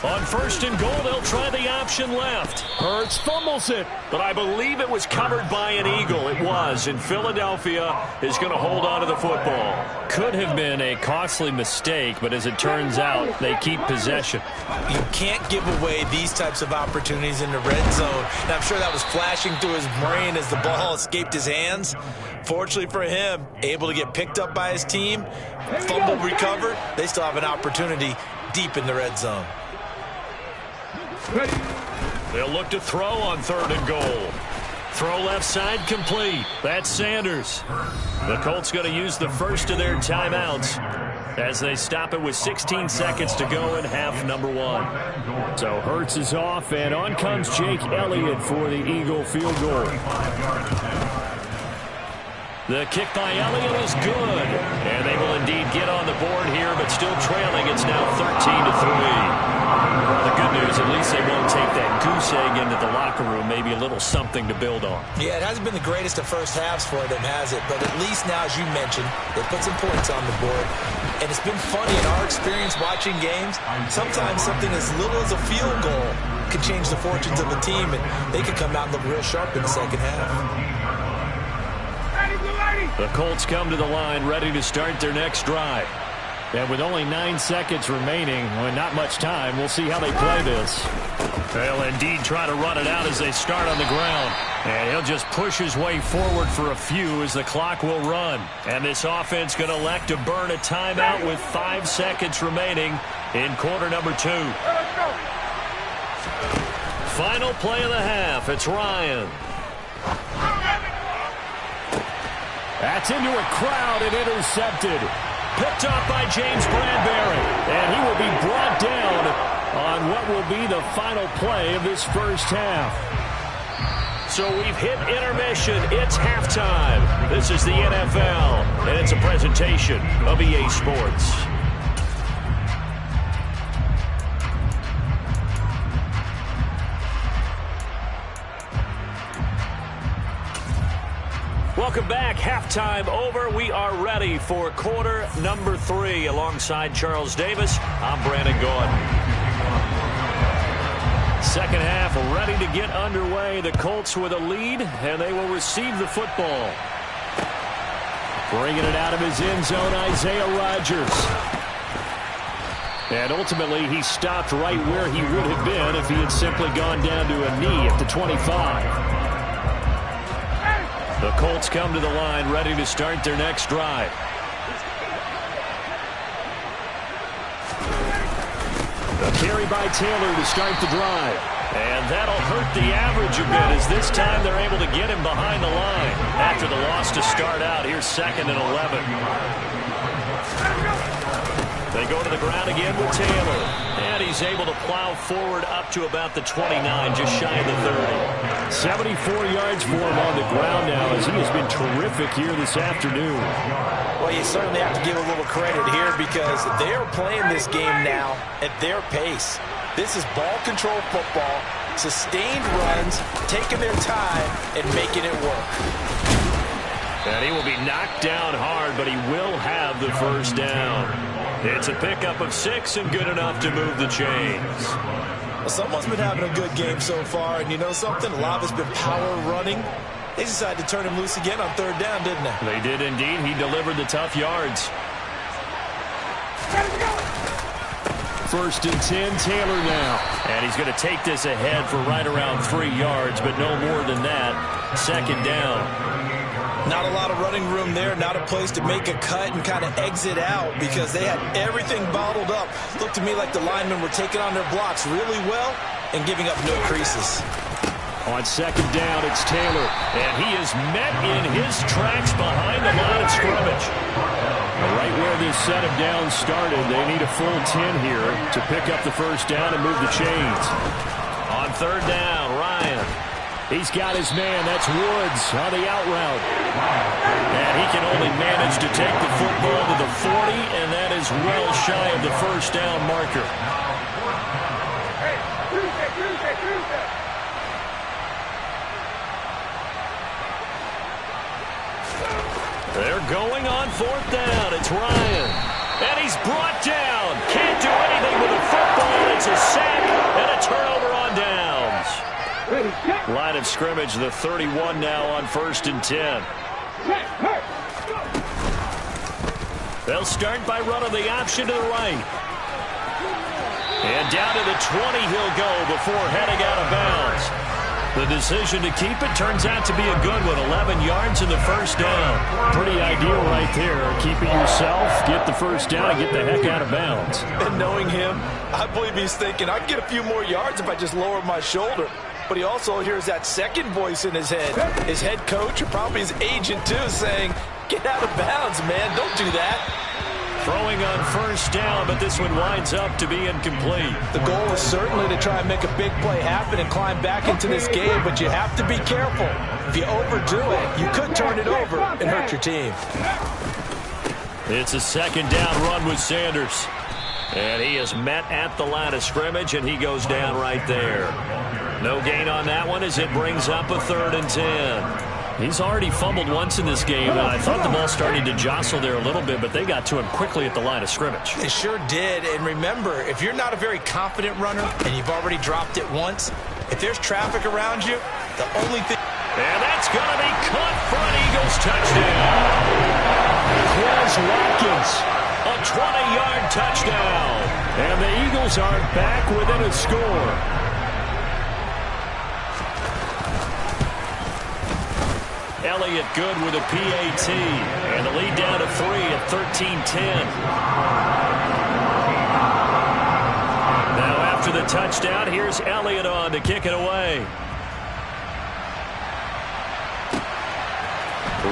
On 1st and goal, they'll try the option left. Hurts fumbles it. But I believe it was covered by an Eagle. It was. And Philadelphia is going to hold on to the football. Could have been a costly mistake, but as it turns out, they keep possession. You can't give away these types of opportunities in the red zone. And I'm sure that was flashing through his brain as the ball escaped his hands. Fortunately for him, able to get picked up by his team, fumble recovered. They still have an opportunity deep in the red zone. They'll look to throw on 3rd and goal. Throw left side complete. That's Sanders. The Colts going to use the first of their timeouts as they stop it with 16 seconds to go in half number 1. So Hurts is off, and on comes Jake Elliott for the Eagle field goal. The kick by Elliott is good. And they will indeed get on the board here, but still trailing. It's now 13-3. The good news, at least they won't take that goose egg into the locker room. Maybe a little something to build on. Yeah, it hasn't been the greatest of first halves for them, has it? But at least now, as you mentioned, they put some points on the board. And it's been funny in our experience watching games. Sometimes something as little as a field goal can change the fortunes of a team, and they can come out and look real sharp in the second half. The Colts come to the line ready to start their next drive. And with only 9 seconds remaining, well, not much time, we'll see how they play this. They'll indeed try to run it out as they start on the ground. And he'll just push his way forward for a few as the clock will run. And this offense going to elect to burn a timeout with 5 seconds remaining in quarter number 2. Final play of the half. It's Ryan. That's into a crowd and intercepted. Picked off by James Bradbury. And he will be brought down on what will be the final play of this first half. So we've hit intermission. It's halftime. This is the NFL, and it's a presentation of EA Sports. Welcome back. Halftime over. We are ready for quarter number 3. Alongside Charles Davis, I'm Brandon Gordon. Second half ready to get underway. The Colts with a lead, and they will receive the football. Bringing it out of his end zone, Isaiah Rodgers. And ultimately, he stopped right where he would have been if he had simply gone down to a knee at the 25. The Colts come to the line ready to start their next drive. A carry by Taylor to start the drive. And that'll hurt the average a bit as this time they're able to get him behind the line. After the loss to start out, here's 2nd and 11. They go to the ground again with Taylor. And he's able to plow forward up to about the 29, just shy of the 30. 74 yards for him on the ground now as he has been terrific here this afternoon. Well, you certainly have to give a little credit here because they're playing this game now at their pace. This is ball control football, sustained runs, taking their time, and making it work. And he will be knocked down hard, but he will have the first down. It's a pickup of 6 and good enough to move the chains. Well, someone's been having a good game so far, and you know something? A lot of it's been power running. They decided to turn him loose again on 3rd down, didn't they? They did indeed. He delivered the tough yards. 1st and 10, Taylor now. And he's going to take this ahead for right around 3 yards, but no more than that. 2nd down. Not a lot of running room there, not a place to make a cut and kind of exit out because they had everything bottled up. Looked to me like the linemen were taking on their blocks really well and giving up no creases. On second down, it's Taylor. And he is met in his tracks behind the line of scrimmage. Right where this set of downs started, they need a full 10 here to pick up the first down and move the chains. On third down, Ryan. He's got his man. That's Woods on the out route. And he can only manage to take the football to the 40, and that is well shy of the first down marker. They're going on fourth down. It's Ryan. And he's brought down. Can't do anything with the football. It's a sack and a turnover on downs. Line of scrimmage, the 31 now on first and 10. They'll start by running the option to the right. And down to the 20 he'll go before heading out of bounds. The decision to keep it turns out to be a good one. 11 yards in the first down. Pretty ideal right there. Keep it yourself, get the first down, and get the heck out of bounds. And knowing him, I believe he's thinking, I can get a few more yards if I just lower my shoulder. But he also hears that second voice in his head. His head coach, or probably his agent too, saying, get out of bounds, man. Don't do that. Throwing on first down, but this one winds up to be incomplete. The goal is certainly to try and make a big play happen and climb back into this game, but you have to be careful. If you overdo it, you could turn it over and hurt your team. It's a second down run with Sanders. And he is met at the line of scrimmage, and he goes down right there. No gain on that one as it brings up a 3rd and 10. He's already fumbled once in this game, and I thought the ball started to jostle there a little bit, but they got to him quickly at the line of scrimmage. They sure did, and remember, if you're not a very confident runner and you've already dropped it once, if there's traffic around you, the only thing... And that's going to be caught for an Eagles touchdown. Quez Watkins, a 20-yard touchdown. And the Eagles are back within a score. Elliott good with a PAT. And the lead down to 3 at 13-10. Now after the touchdown, here's Elliott on to kick it away.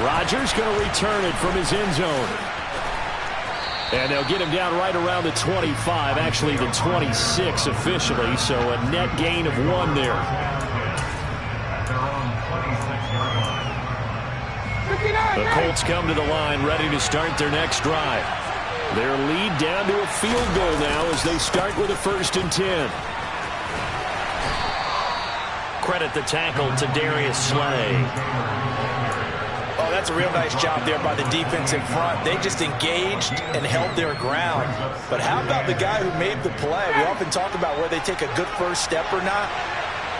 Rodgers going to return it from his end zone. And they'll get him down right around the 25, actually the 26 officially, so a net gain of 1 there. The Colts come to the line, ready to start their next drive. Their lead down to a field goal now as they start with a 1st and 10. Credit the tackle to Darius Slay. Oh, that's a real nice job there by the defense in front. They just engaged and held their ground. But how about the guy who made the play? We often talk about where they take a good first step or not.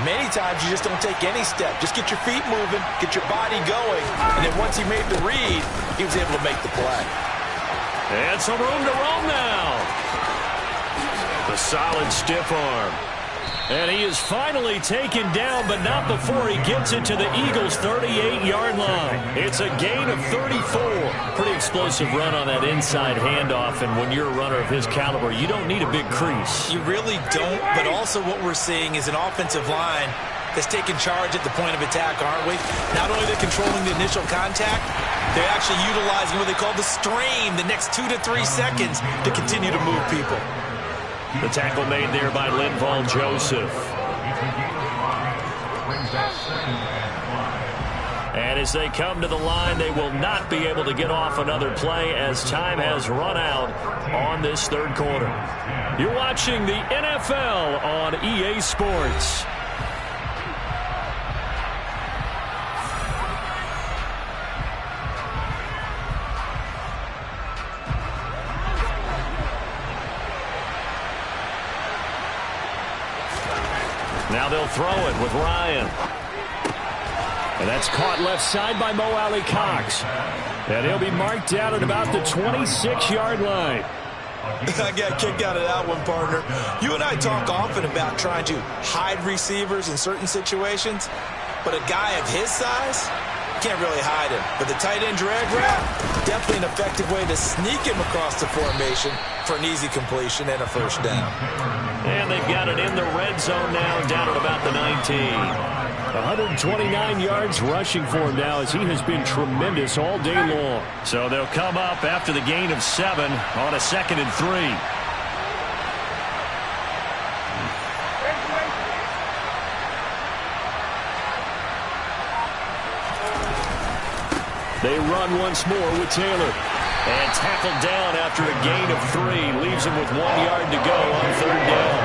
Many times you just don't take any step. Just get your feet moving, get your body going, and then once he made the read, he was able to make the play. And some room to roam now. The solid stiff arm. And he is finally taken down, but not before he gets it to the Eagles' 38-yard line. It's a gain of 34. Pretty explosive run on that inside handoff, and when you're a runner of his caliber, you don't need a big crease. You really don't, but also what we're seeing is an offensive line that's taking charge at the point of attack, aren't we? Not only they're controlling the initial contact, they're actually utilizing what they call the strain, the next 2 to 3 seconds to continue to move people. The tackle made there by Linval Joseph. And as they come to the line, they will not be able to get off another play as time has run out on this 3rd quarter. You're watching the NFL on EA Sports. Now they'll throw it with Ryan. And that's caught left side by Mo Alley Cox. And he'll be marked down at about the 26-yard line. I got kicked out of that one, partner. You and I talk often about trying to hide receivers in certain situations, but a guy of his size, Can't really hide him. But the tight end drag route, definitely an effective way to sneak him across the formation for an easy completion and a first down. And they've got it in the red zone now, down at about the 19. 129 yards rushing for him now as he has been tremendous all day long. So they'll come up after the gain of 7 on a 2nd and 3. They run once more with Taylor. And tackled down after a gain of 3. Leaves him with 1 yard to go on 3rd down.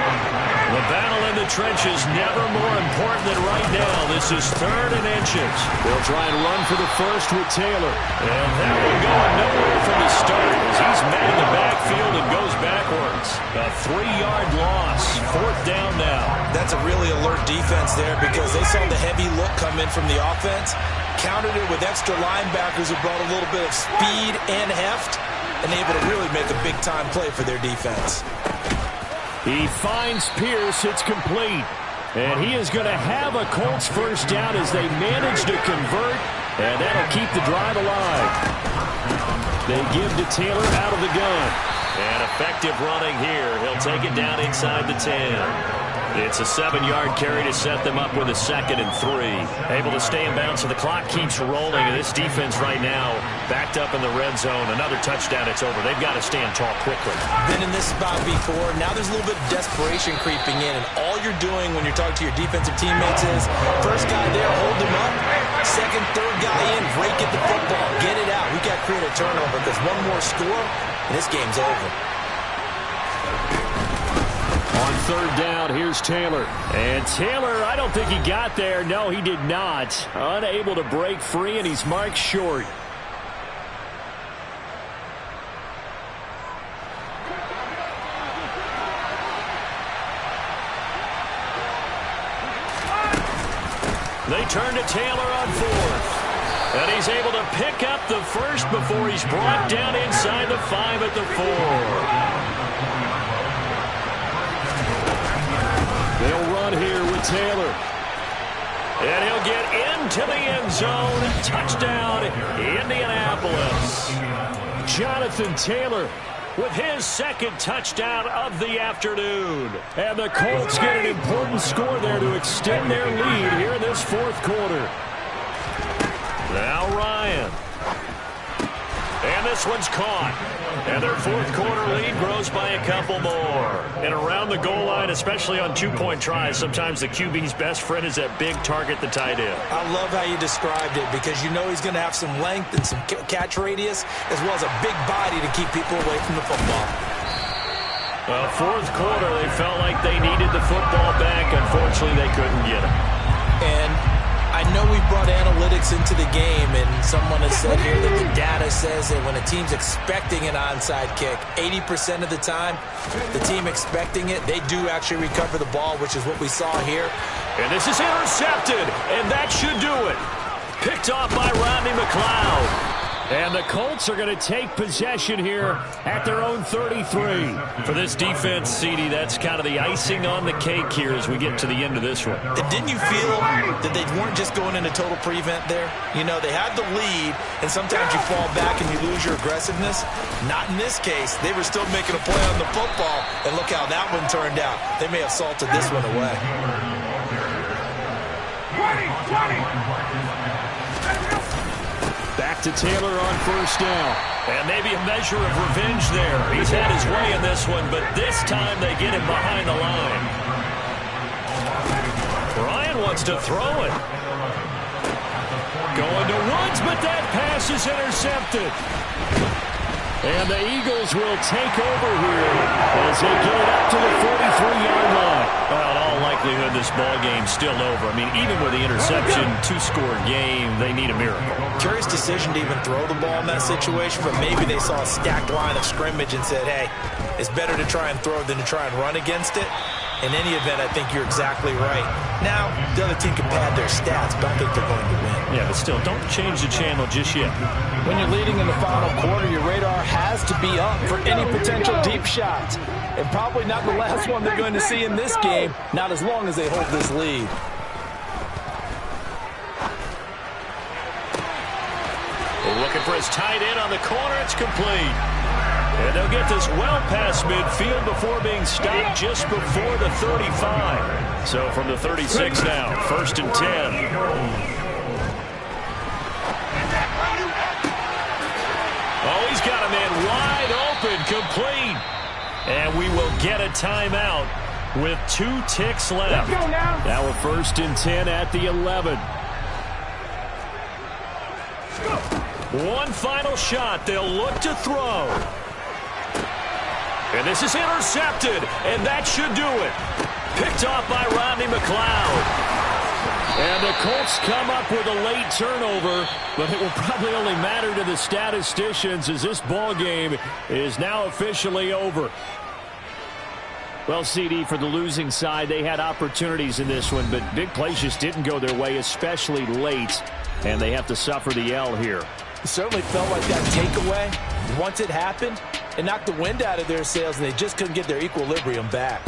The battle in the trenches never more important than right now. This is 3rd and inches. They'll try and run for the first with Taylor. And that one going nowhere from the start as he's met in the backfield and goes backwards. A 3-yard loss. 4th down now. That's a really alert defense there because they saw the heavy look come in from the offense, countered it with extra linebackers who brought a little bit of speed and heft, and able to really make a big-time play for their defense. He finds Pierce. It's complete. And he is going to have a Colts first down as they manage to convert, and that'll keep the drive alive. They give to Taylor out of the gun. And effective running here. He'll take it down inside the 10. It's a 7-yard carry to set them up with a 2nd and 3. Able to stay in bounds, so the clock keeps rolling. And this defense right now backed up in the red zone. Another touchdown, it's over. They've got to stand tall quickly. Been in this spot before. Now there's a little bit of desperation creeping in. And all you're doing when you're talking to your defensive teammates is, first guy there, hold him up. Second, third guy in, break it the football. Get it out. We got to create a turnover because one more score, and this game's over. On 3rd down, here's Taylor. And Taylor, I don't think he got there. No, he did not. Unable to break free, and he's marked short. They turn to Taylor on 4th. And he's able to pick up the first before he's brought down inside the 5 at the 4. They'll run here with Taylor. And he'll get into the end zone. Touchdown, Indianapolis. Jonathan Taylor with his 2nd touchdown of the afternoon. And the Colts get an important score there to extend their lead here in this 4th quarter. Now Ryan. And this one's caught. And their 4th quarter lead grows by a couple more. And around the goal line, especially on 2-point tries, sometimes the QB's best friend is that big target, the tight end. I love how you described it because you know he's going to have some length and some catch radius as well as a big body to keep people away from the football. Well, 4th quarter, they felt like they needed the football back. Unfortunately, they couldn't get it. And I know we brought analytics into the game, and someone has said here that the data says that when a team's expecting an onside kick, 80% of the time, the team expecting it, they do actually recover the ball, which is what we saw here. And this is intercepted, and that should do it. Picked off by Rodney McLeod. And the Colts are going to take possession here at their own 33. For this defense, CD, that's kind of the icing on the cake here as we get to the end of this one. And didn't you feel that they weren't just going into total prevent there? You know, they had the lead, and sometimes you fall back and you lose your aggressiveness. Not in this case. They were still making a play on the football, and look how that one turned out. They may have salted this one away. 20. Back to Taylor on 1st down. And maybe a measure of revenge there. He's had his way in this one, but this time they get him behind the line. Ryan wants to throw it. Going to Woods, but that pass is intercepted. And the Eagles will take over here as they get it up to the 43-yard line. Well, in all likelihood, this ball game's still over. I mean, even with the interception, 2-score game, they need a miracle. Curious decision to even throw the ball in that situation, but maybe they saw a stacked line of scrimmage and said, hey, it's better to try and throw than to try and run against it. In any event, I think you're exactly right. Now, the other team can pad their stats, but I think they're going to win. Yeah, but still, don't change the channel just yet. When you're leading in the final quarter, your radar has to be up for any potential deep shots. And probably not the last one they're going to see in this game, not as long as they hold this lead. Looking for his tight end on the corner. It's complete. And they'll get this well past midfield before being stopped just before the 35. So from the 36 now, 1st and 10. Oh, he's got a man wide open, complete. And we will get a timeout with 2 ticks left. Let's go now. Now a 1st and 10 at the 11. One final shot. They'll look to throw. And this is intercepted, and that should do it. Picked off by Rodney McLeod. And the Colts come up with a late turnover, but it will probably only matter to the statisticians as this ball game is now officially over. Well, CD, for the losing side, they had opportunities in this one, but big plays just didn't go their way, especially late, and they have to suffer the L here. It certainly felt like that takeaway, once it happened, it knocked the wind out of their sails, and they just couldn't get their equilibrium back.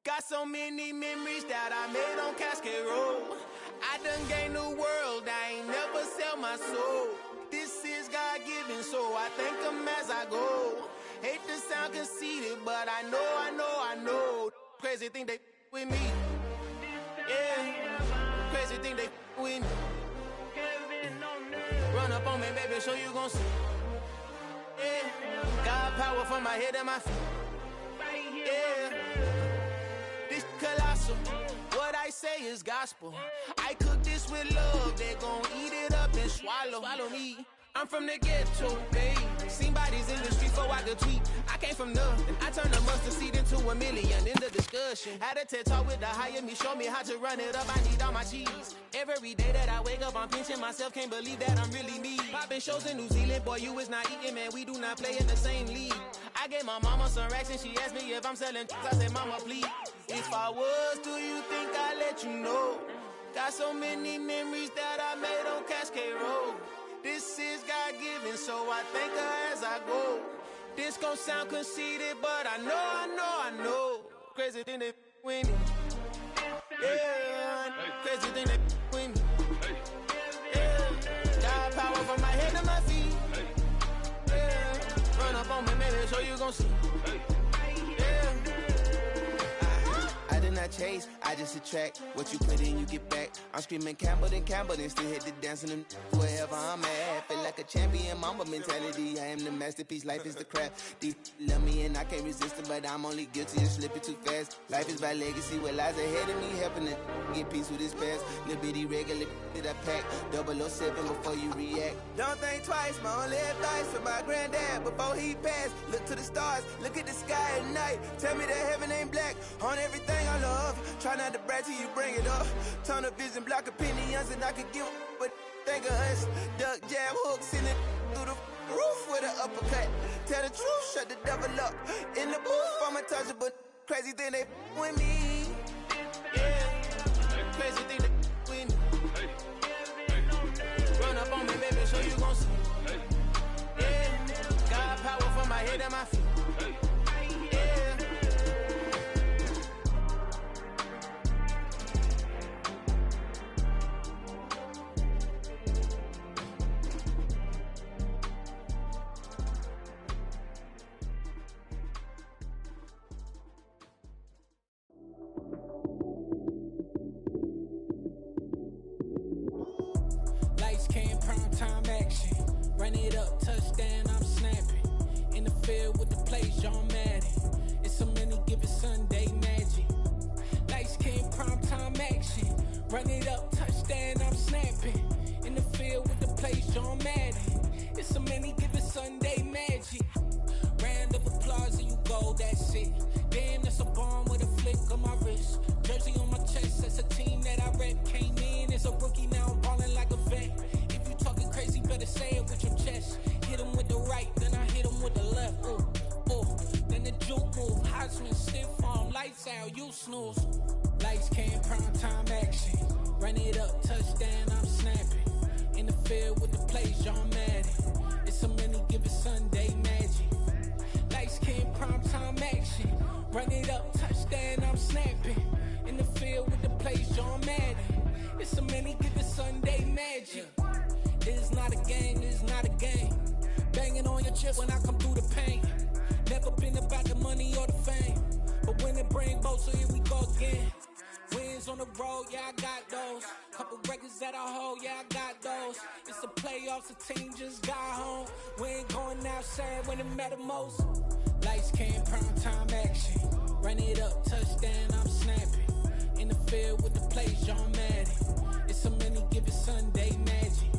Got so many memories that I made on Cascade Road. I done gained the world, I ain't never sell my soul. This is God-given, so I thank him as I go. Hate to sound conceited, but I know. Crazy thing they with me. Yeah, crazy thing they with me. Run up on me, baby, show you gon' see. Yeah, God power from my head and my feet. Yeah, this colossal. What I say is gospel. I cook this with love, they gon' eat it up and swallow me. I'm from the ghetto, babe. Seen bodies in the street before I could tweet. I came from nothing. I turned a mustard seed into a million in the discussion. Had a TED talk with the higher me, show me how to run it up. I need all my cheese. Every day that I wake up, I'm pinching myself. Can't believe that I'm really me. Popping shows in New Zealand, boy, you is not eating, man. We do not play in the same league. I gave my mama some racks and she asked me if I'm selling. I said, mama, please. If I was, do you think I'd let you know? Got so many memories that I made on Cascade Road. This is God-given, so I thank her as I go. This gon' sound conceited, but I know. Crazy thing they with me. Yeah, crazy thing they with me. Yeah, God power from my head to my feet. Yeah, run up on me, maybe, so you gon' see. Yeah. I did not chase, I just attract. What you put in, you get back. I'm screaming Campbell, then still hit the dancing them wherever I'm at. Feel like a champion, mamba mentality. I am the masterpiece, life is the craft. Deep love me and I can't resist it, but I'm only guilty of slipping too fast. Life is by legacy, what lies ahead of me, helping to get peace with this past. Little bitty regular that I pack, 007 before you react. Don't think twice, my only advice for my granddad before he passed. Look to the stars, look at the sky at night. Tell me that heaven ain't black on everything I love. Try not to brag till you bring it up. Tunnel vision, block opinions, and I could give but think of us. Duck jab hooks in it through the roof with an uppercut. Tell the truth, shut the devil up. In the booth, I'm untouchable. Crazy thing they with me. Yeah, crazy thing they with me. Run up on me, baby, so you gon' see. Yeah, God power from my head and my feet. Lights came, prime time action. Run it up, touchdown, I'm snapping. In the field with the plays, John Madden. It's a many given Sunday magic. Lights came, prime time action. Run it up, touchdown, I'm snapping. In the field with the plays, John Madden. It's a many given Sunday magic. Round of applause and you go, that's it. Damn, that's a bomb with a flick on my wrist. Jersey on my chest, that's a team that I rep. Came in as a rookie, now I'm ballin' like a vet. If you talking crazy, better say it with your chest. Hit him with the right, then I hit him with the left. Then the juke move, Heisman, stiff arm, lights out, you snooze. Lights came, prime time action. Run it up, touchdown, I'm snapping. In the field with the plays, John Madden. It's a many given Sunday magic. Lights, skin, primetime action. Run it up, touchdown, I'm snapping. In the field with the plays, John Madden. It's so many, give it Sunday magic. It's not a game, it's not a game. Banging on your chest when I come through the pain. Never been about the money or the fame. But when it bring both, so here we go again. Wins on the road, yeah, I got those. Couple records that I hold, yeah, I got those. It's the playoffs, the team just got home. We ain't going outside when it matter most. Lights, cam, primetime action. Run it up, touchdown, I'm snapping. In the field with the plays, John Madden. It's so many, give it Sunday magic.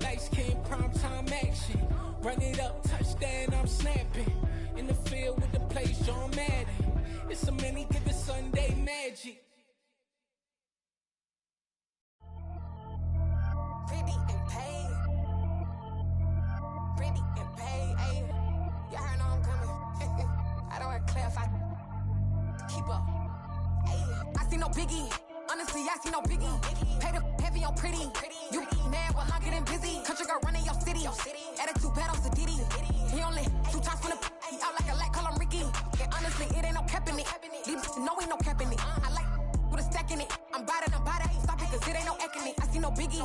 Lights, cam, primetime action. Run it up, touchdown, I'm snapping. In the field with the plays, John Madden. It's so many, give it Sunday magic. Pretty and paid. Pretty and paid, ayy. Y'all heard I'm coming. I don't want to clarify. Keep up. Ayy. I see no biggie. Honestly, I see no biggie. Pay the heavy on pretty. You mad while I'm getting busy. Country girl running your city. Attitude bad on Sadiddy. He only 2 times from the he out like a light, call him Ricky. And honestly, it ain't no cap in it. These no ain't no cap in it. I like with a stack in it. I'm by that. Stop it, cause it ain't no eck in it. I see no biggie.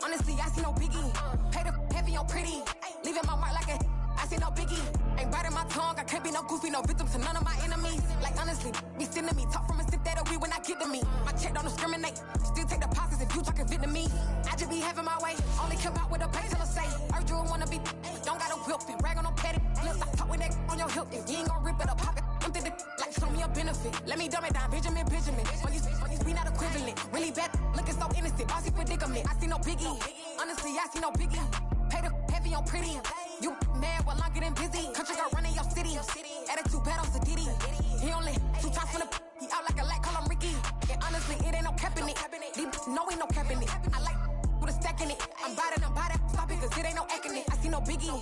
Honestly, I see no biggie. Pay the heavy on pretty. Leaving my mark like a I see no biggie. Ain't biting my tongue. I can't be no goofy, no victim to none of my enemies. Like honestly, be sending me talk from a sip that'll be when I get to me. My check don't discriminate. Still take deposits if you talking Vietnamese. I just be having my way. Only care about what the pay tell her say. Urge you wanna be. Don't gotta whip it. Rag on no petty. Lips like talk with that on your hip. If you ain't gon' rip it up, pop it. Empty the like show me a benefit. Let me dumb it down. Benjamin. On you be not equivalent. Really bad. Looking so innocent. Bossy predicament. I see no biggie. Honestly, I see no biggie. Pay the heavy on pretty. You mad while I'm getting busy. Country girl running your city. Attitude bad on Sadiddy. He only 2 times from the he out like a light, call him Ricky. And honestly, it ain't no cap in it. These no ain't no cap in it. I like with a stack in it. I'm by that. Stop it, cause it ain't no eck in it. I see no biggie.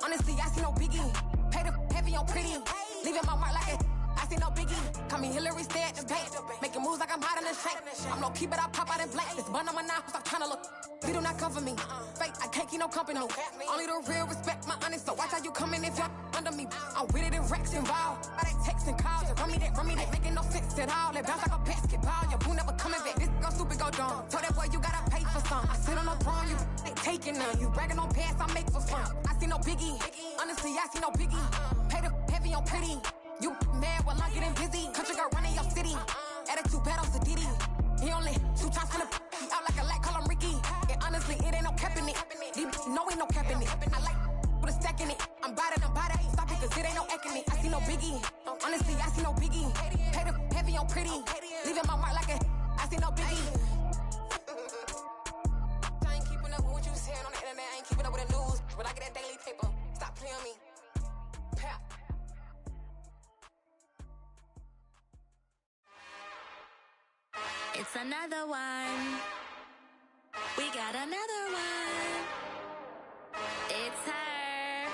Honestly, I see no biggie. Pay the heavy on pretty. Leaving my mark like a I see no biggie. Call me Hillary, stay at the bank. Making moves like I'm hot in the shank. I'm low key, but I pop out in blank. This bun on my knife, stop trying to look. They do not cover me. Fake, I can't keep no company. Only the real respect my honest. So watch how you coming if you're under me. I'm with it in Rex involved. I they texting calls. Just run me that. Making no sense at all. They bounce like a basketball. Your boo never coming back. This go stupid, go dumb. Told that boy you gotta pay for some. I sit on the throne, you they taking them. You bragging on pants, I make for fun. I see no biggie. Honestly, I see no biggie. Pay the heavy on pretty. You mad while I'm getting busy. Country girl running your city. Attitude bad on Sadiddy. He only 2 times from the he out like a light, call him Ricky. And honestly, it ain't no cap in it. These no ain't no cap in it. I like with a stack in it. I'm by that. Stop it, cause it ain't no eck in it. I see no biggie. Honestly, I see no biggie. Pay the heavy on pretty. Leaving my mark like a I see no biggie. I ain't keeping up with what you saying on the internet. I ain't keeping up with the news. But I get that daily paper. Stop playing me. Pap. It's another one. We got another one. It's her.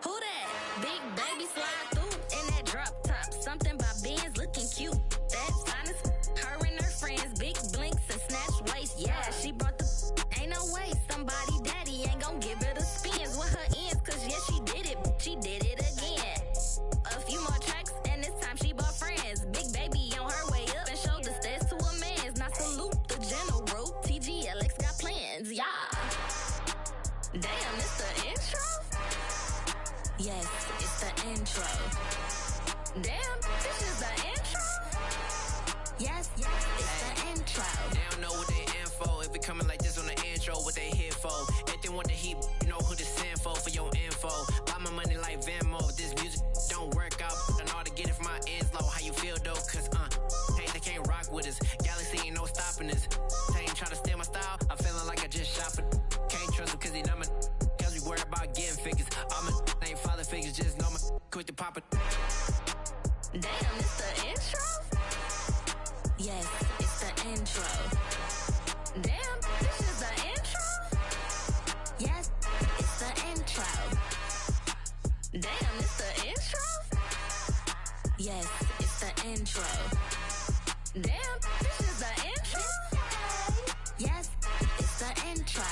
Who that? Big baby slide through in that drop top. Something by Benz looking cute. That's honest. Her and her friends, big blinks and snatch waist. Yeah, she brought the. Ain't no way somebody daddy ain't gon' give her the spins with her ends. Cause yeah, she did it. She did it again. A few more tracks and this time she bought friends. Big baby on her way up and showed the stairs to a man's. Now salute the general. TGLX got plans, yeah. Damn, it's the intro? Yes, it's the intro. Damn, this is the intro? Yes, it's the intro. They don't know what they in for. If we coming like this on the intro, what they here for? If they want the heat, you know who to send for your info. Buy my money like Venmo. This music don't work out. I know how to get it from my ends low. How you feel though? Cause hey, they can't rock with us. Galaxy ain't no stopping us. They ain't trying to steal my style. I'm feeling like I just shot for. Can't trust him cause he numb it. Cause we worry about getting figures. All my ain't father figures, just know my quick to pop it. Damn, it's the intro? Yes, it's the intro. Damn, this is the intro? Yes, it's the intro. Damn, it's the intro? Yes, it's the intro. Damn, this is the intro? Yes, it's the intro.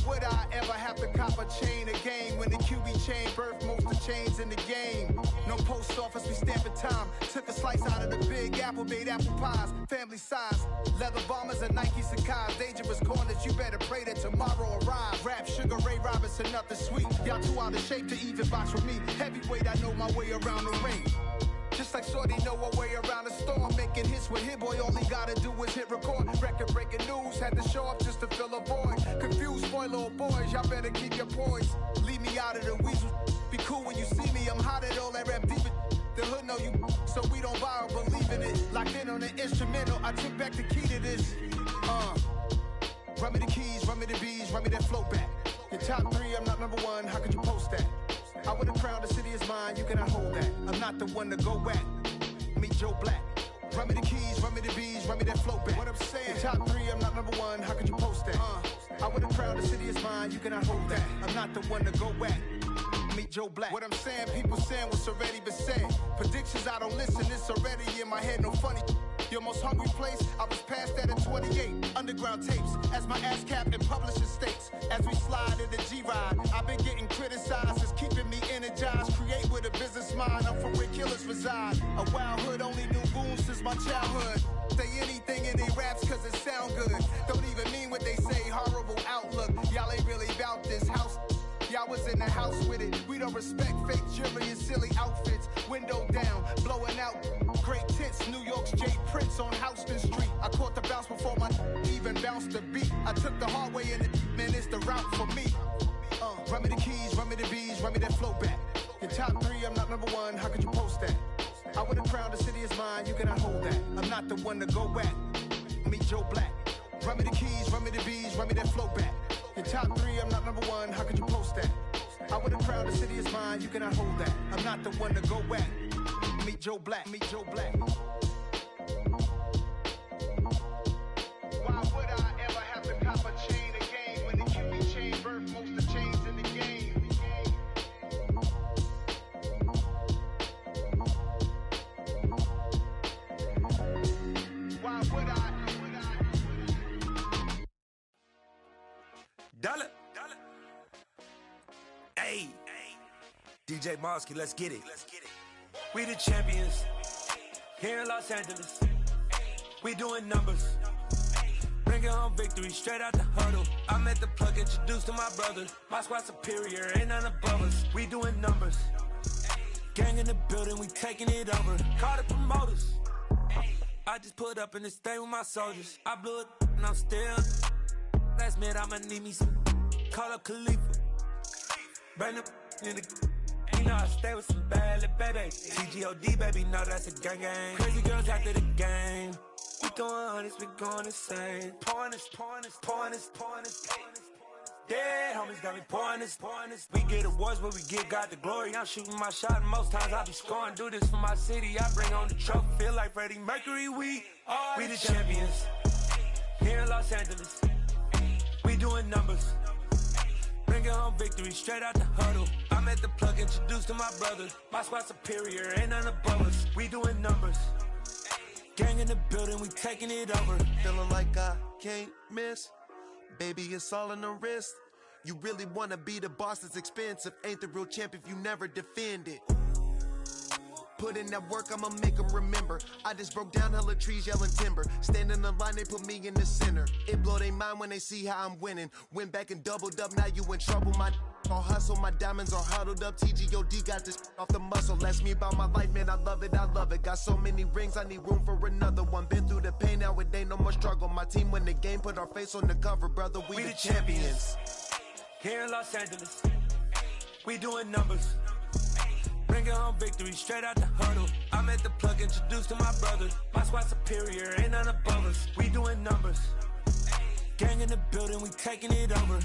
would I ever have to cop a chain again when the QB chain birthed most of the chains in the game? No post office, we stamping time. Took a slice out of the big apple, made apple pies, family size. Leather bombers and Nike Sacai's. Dangerous corners, you better pray that tomorrow arrives. Rap, Sugar Ray Robinson, nothing sweet. Y'all too out of shape to even box with me. Heavyweight, I know my way around the ring. Just like Shorty know her way around the storm. Making hits with Hit Boy, all he gotta do is hit record. Record breaking news, had to show up just to fill a void. Confused, spoiled little boys, y'all better keep your poise. Leave me out of the weasel. Be cool when you see me, I'm hot at all that rap deep. The hood know you, so we don't borrow, believe in it. Locked in on the instrumental, I took back the key to this. Run me the keys, run me the bees, run me that flow back. Your top 3, I'm not number 1, how could you post that? I would have crowned the city is mine, you cannot hold that. I'm not the one to go back. Meet Joe Black. Run me the keys, run me the bees, run me that flow back. What I'm saying, your top 3, I'm not number 1, how could you post that? I would have crowned the city is mine, you cannot hold that. I'm not the one to go back. Meet Joe Black. What I'm saying, people saying what's already been said. Predictions, I don't listen, it's already in my head, no funny. Your most hungry place, I was past that at 28. Underground tapes, as my ass cap in publishing states. As we slide in the G-Ride, I've been getting criticized, it's keeping me energized. Create with a business mind, I'm from where killers reside. A wild hood, only knew goons since my childhood. Say anything in they raps cause it sound good. Don't even mean what they say, horrible outlook. Y'all ain't really about this house. Y'all was in the house with it. We don't respect fake jewelry and silly outfits. Window down, blowing out great tits. New York's J. Prince on Houston Street. I caught the bounce before my even bounced the beat. I took the hard way and man, it's the route for me. Run me the keys, run me the bees, run me that flow back. Your top 3, I'm not number 1, how could you post that? I would have crowned the city is mine, you cannot hold that. I'm not the one to go back. Meet Joe Black. Run me the keys, run me the bees, run me that flow back. Your top 3, I'm not number 1, how could you post that? I would have crowned the city is mine, you cannot hold that. I'm not the one to go back. Meet Joe Black, meet Joe Black. Why would I ever have to cop a chain again when the QB chain birthed most of the chains in the game? Why would I? Dollar. Hey. DJ Mosky, let's get it. We the champions here in Los Angeles. We doing numbers. Bringing home victory straight out the huddle. I'm at the plug, introduced to my brother. My squad superior, ain't none above us. We doing numbers. Gang in the building, we taking it over. Call the promoters. I just put up in this thing with my soldiers. I blew it and I'm still. Last minute, I'ma need me some. Call up Khalifa. Bring them in the. You know I stay with some bad little baby. TGOD, baby, know that's a gang gang. Crazy girls after the game. We going honest, we going insane. Pouring this. Dead homies got me pouring this. We get awards, but we give God the glory. I'm shooting my shot, and most times I be scoring. Do this for my city, I bring on the trophy. Feel like Freddie Mercury, we the champions. Here in Los Angeles, we doing numbers. Bringing home victory straight out the huddle. I'm at the plug, introduced to my brother. My squad superior, ain't none above us. We doing numbers. Gang in the building, we taking it over. Feeling like I can't miss. Baby, it's all in the wrist. You really wanna be the boss, it's expensive. Ain't the real champ if you never defend it. Put in that work, I'ma make them remember. I just broke down hella trees, yelling timber. Stand in the line, they put me in the center. It blow they mind when they see how I'm winning. Went back and doubled up, now you in trouble. My all hustle, my diamonds are huddled up. TGOD got this off the muscle. Ask me about my life, man, I love it. Got so many rings, I need room for another one. Been through the pain, now it ain't no more struggle. My team win the game, put our face on the cover, brother. We the champions. Here in Los Angeles, we doing numbers. Bringing home victory straight out the huddle. I'm at the plug, introduced to my brother. My squad superior, ain't none above us. We doing numbers. Gang in the building, we taking it over.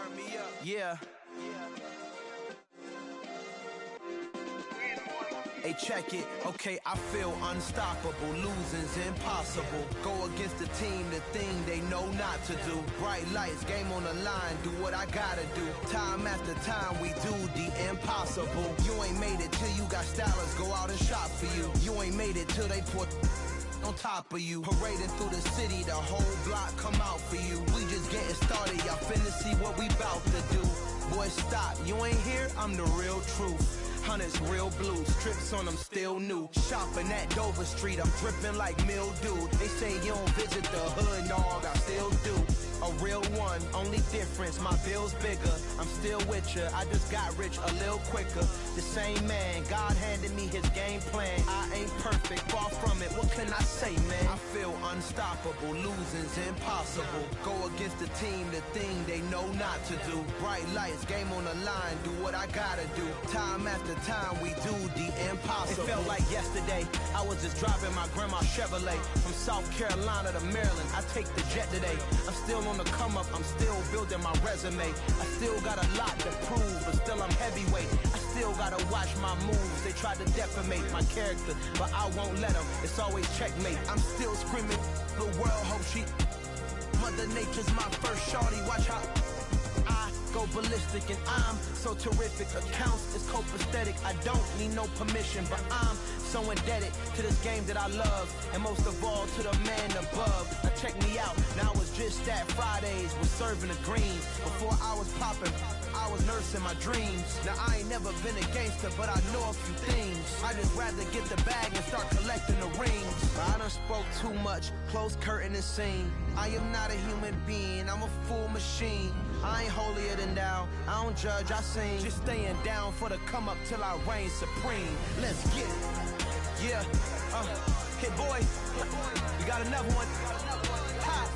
Turn me up. Yeah. Hey, check it. Okay, I feel unstoppable. Losing's impossible. Go against the team, the thing they know not to do. Bright lights, game on the line. Do what I gotta do. Time after time, we do the impossible. You ain't made it till you got stylers go out and shop for you. You ain't made it till they put on top of you. Parading through the city, the whole block come out for you. We just getting started, y'all finna see what we bout to do. Boy, stop, you ain't here, I'm the real truth. Hunters, real blue, strips on them still new. Shopping at Dover Street, I'm dripping like mildew. They say you don't visit the hood, dog, I still do. A real one, only difference, my bill's bigger. I'm still with ya, I just got rich a little quicker. The same man, God handed me his game plan. I ain't perfect, far from it, what can I say, man? I feel unstoppable, losing's impossible. Go against the team, the thing they know not to do. Bright lights, game on the line, do what I gotta do. Time after time, we do the impossible. It felt like yesterday, I was just driving my grandma's Chevrolet. From South Carolina to Maryland, I take the jet today. I'm still on the come up, I'm still building my resume. I still got a lot to prove, but still I'm heavyweight. I still gotta watch my moves. They tried to defamate my character, but I won't let them. It's always checkmate. I'm still screaming, the world hope she. Mother Nature's my first shorty, watch how I go ballistic, and I'm so terrific. Accounts is copacetic, I don't need no permission, but I'm so indebted to this game that I love, and most of all to the man above. Now check me out, now it's just that Fridays was serving the greens. Before I was popping, I was nursing my dreams. Now I ain't never been a gangster, but I know a few things. I just rather get the bag and start collecting the rings. But I done spoke too much, close curtain and scene. I am not a human being, I'm a full machine. I ain't holier than thou, I don't judge, I sing. Just staying down for the come up till I reign supreme. Let's get it. Yeah, hey boy, you got another one. Ha.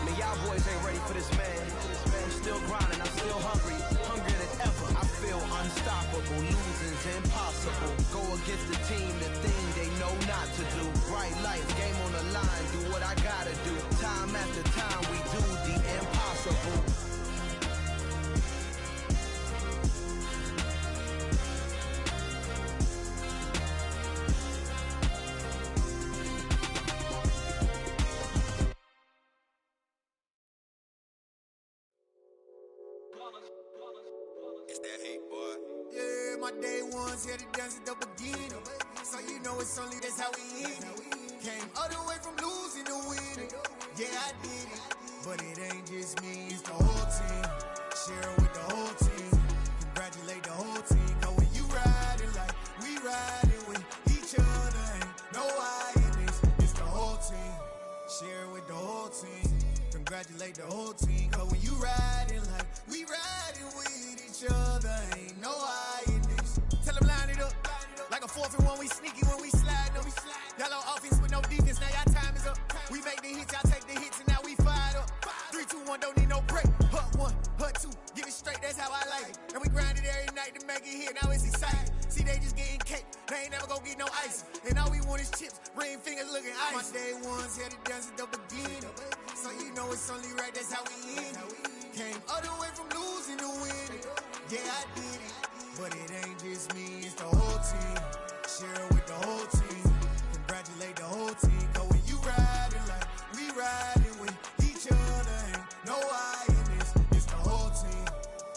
Man, y'all boys ain't ready for this, man. I'm still grinding, I'm still hungry, hungrier than ever. I feel unstoppable, losing's impossible. Go against the team, the thing they know not to do. Bright lights, game on the line, do what I gotta do. Time after time, we do the impossible. It's that hate, boy. Yeah, my day ones here to dance at the beginning. So you know it's only that's how we end it. Came all the way from losing to winning. Yeah, I did it. But it ain't just me, it's the whole team. Share with the whole team. Congratulate the whole team. Cause when you riding like we riding with each other, ain't no I in this. It's the whole team. Share with the whole team. Congratulate the whole team. Cause when you riding like we riding with each other, ain't no I in this. Tell them line it up. Like a 4th and 1, we sneaky when we slide them. Y'all on offense with no defense, now y'all time is up. We make the hits, y'all take the hits, and now we fired up. 3, 2, 1, don't need no break. Hut 1, hut 2, get it straight, that's how I like it. And we grind it every night to make it hit, now it's exciting. See, they just getting cake, they ain't never gonna get no ice. And all we want is chips, ring fingers looking ice. My day ones here to dance at the beginning. So you know it's only right, that's how we end it. Came all the way from losing to winning. Yeah, I did it. But it ain't just me, it's the whole team. Share with the whole team. Congratulate the whole team. Cause when you riding like we riding with each other, ain't no I in this. It's the whole team.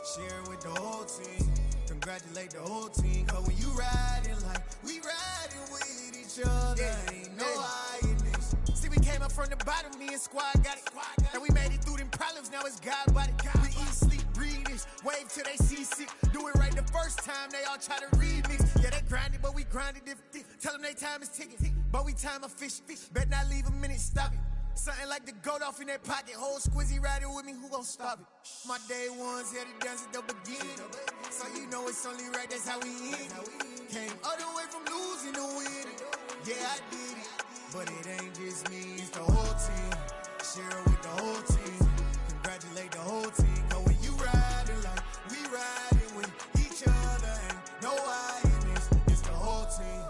Share with the whole team. Congratulate the whole team. Cause when you riding like we riding with each other, ain't no I in this. See, we came up from the bottom, me and squad got it. And we made it through them problems, now it's God body. We eat, sleep, breathe this. Wave till they see sick. Do it right the first time, they all try to remix. Yeah, they grinded, but we grinded different. Tell them they time is ticking, but we time efficient. Bet not leave a minute, stop it. Something like the goat off in that pocket. Whole squizzy riding with me, who gon' stop it? My day ones here to dance at the beginning. So you know it's only right, that's how we end it. Came all the way from losing to winning. Yeah, I did it. But it ain't just me, it's the whole team. Share with the whole team. Congratulate the whole team. Cause when you riding like we riding with each other, ain't no I in this. It's the whole team.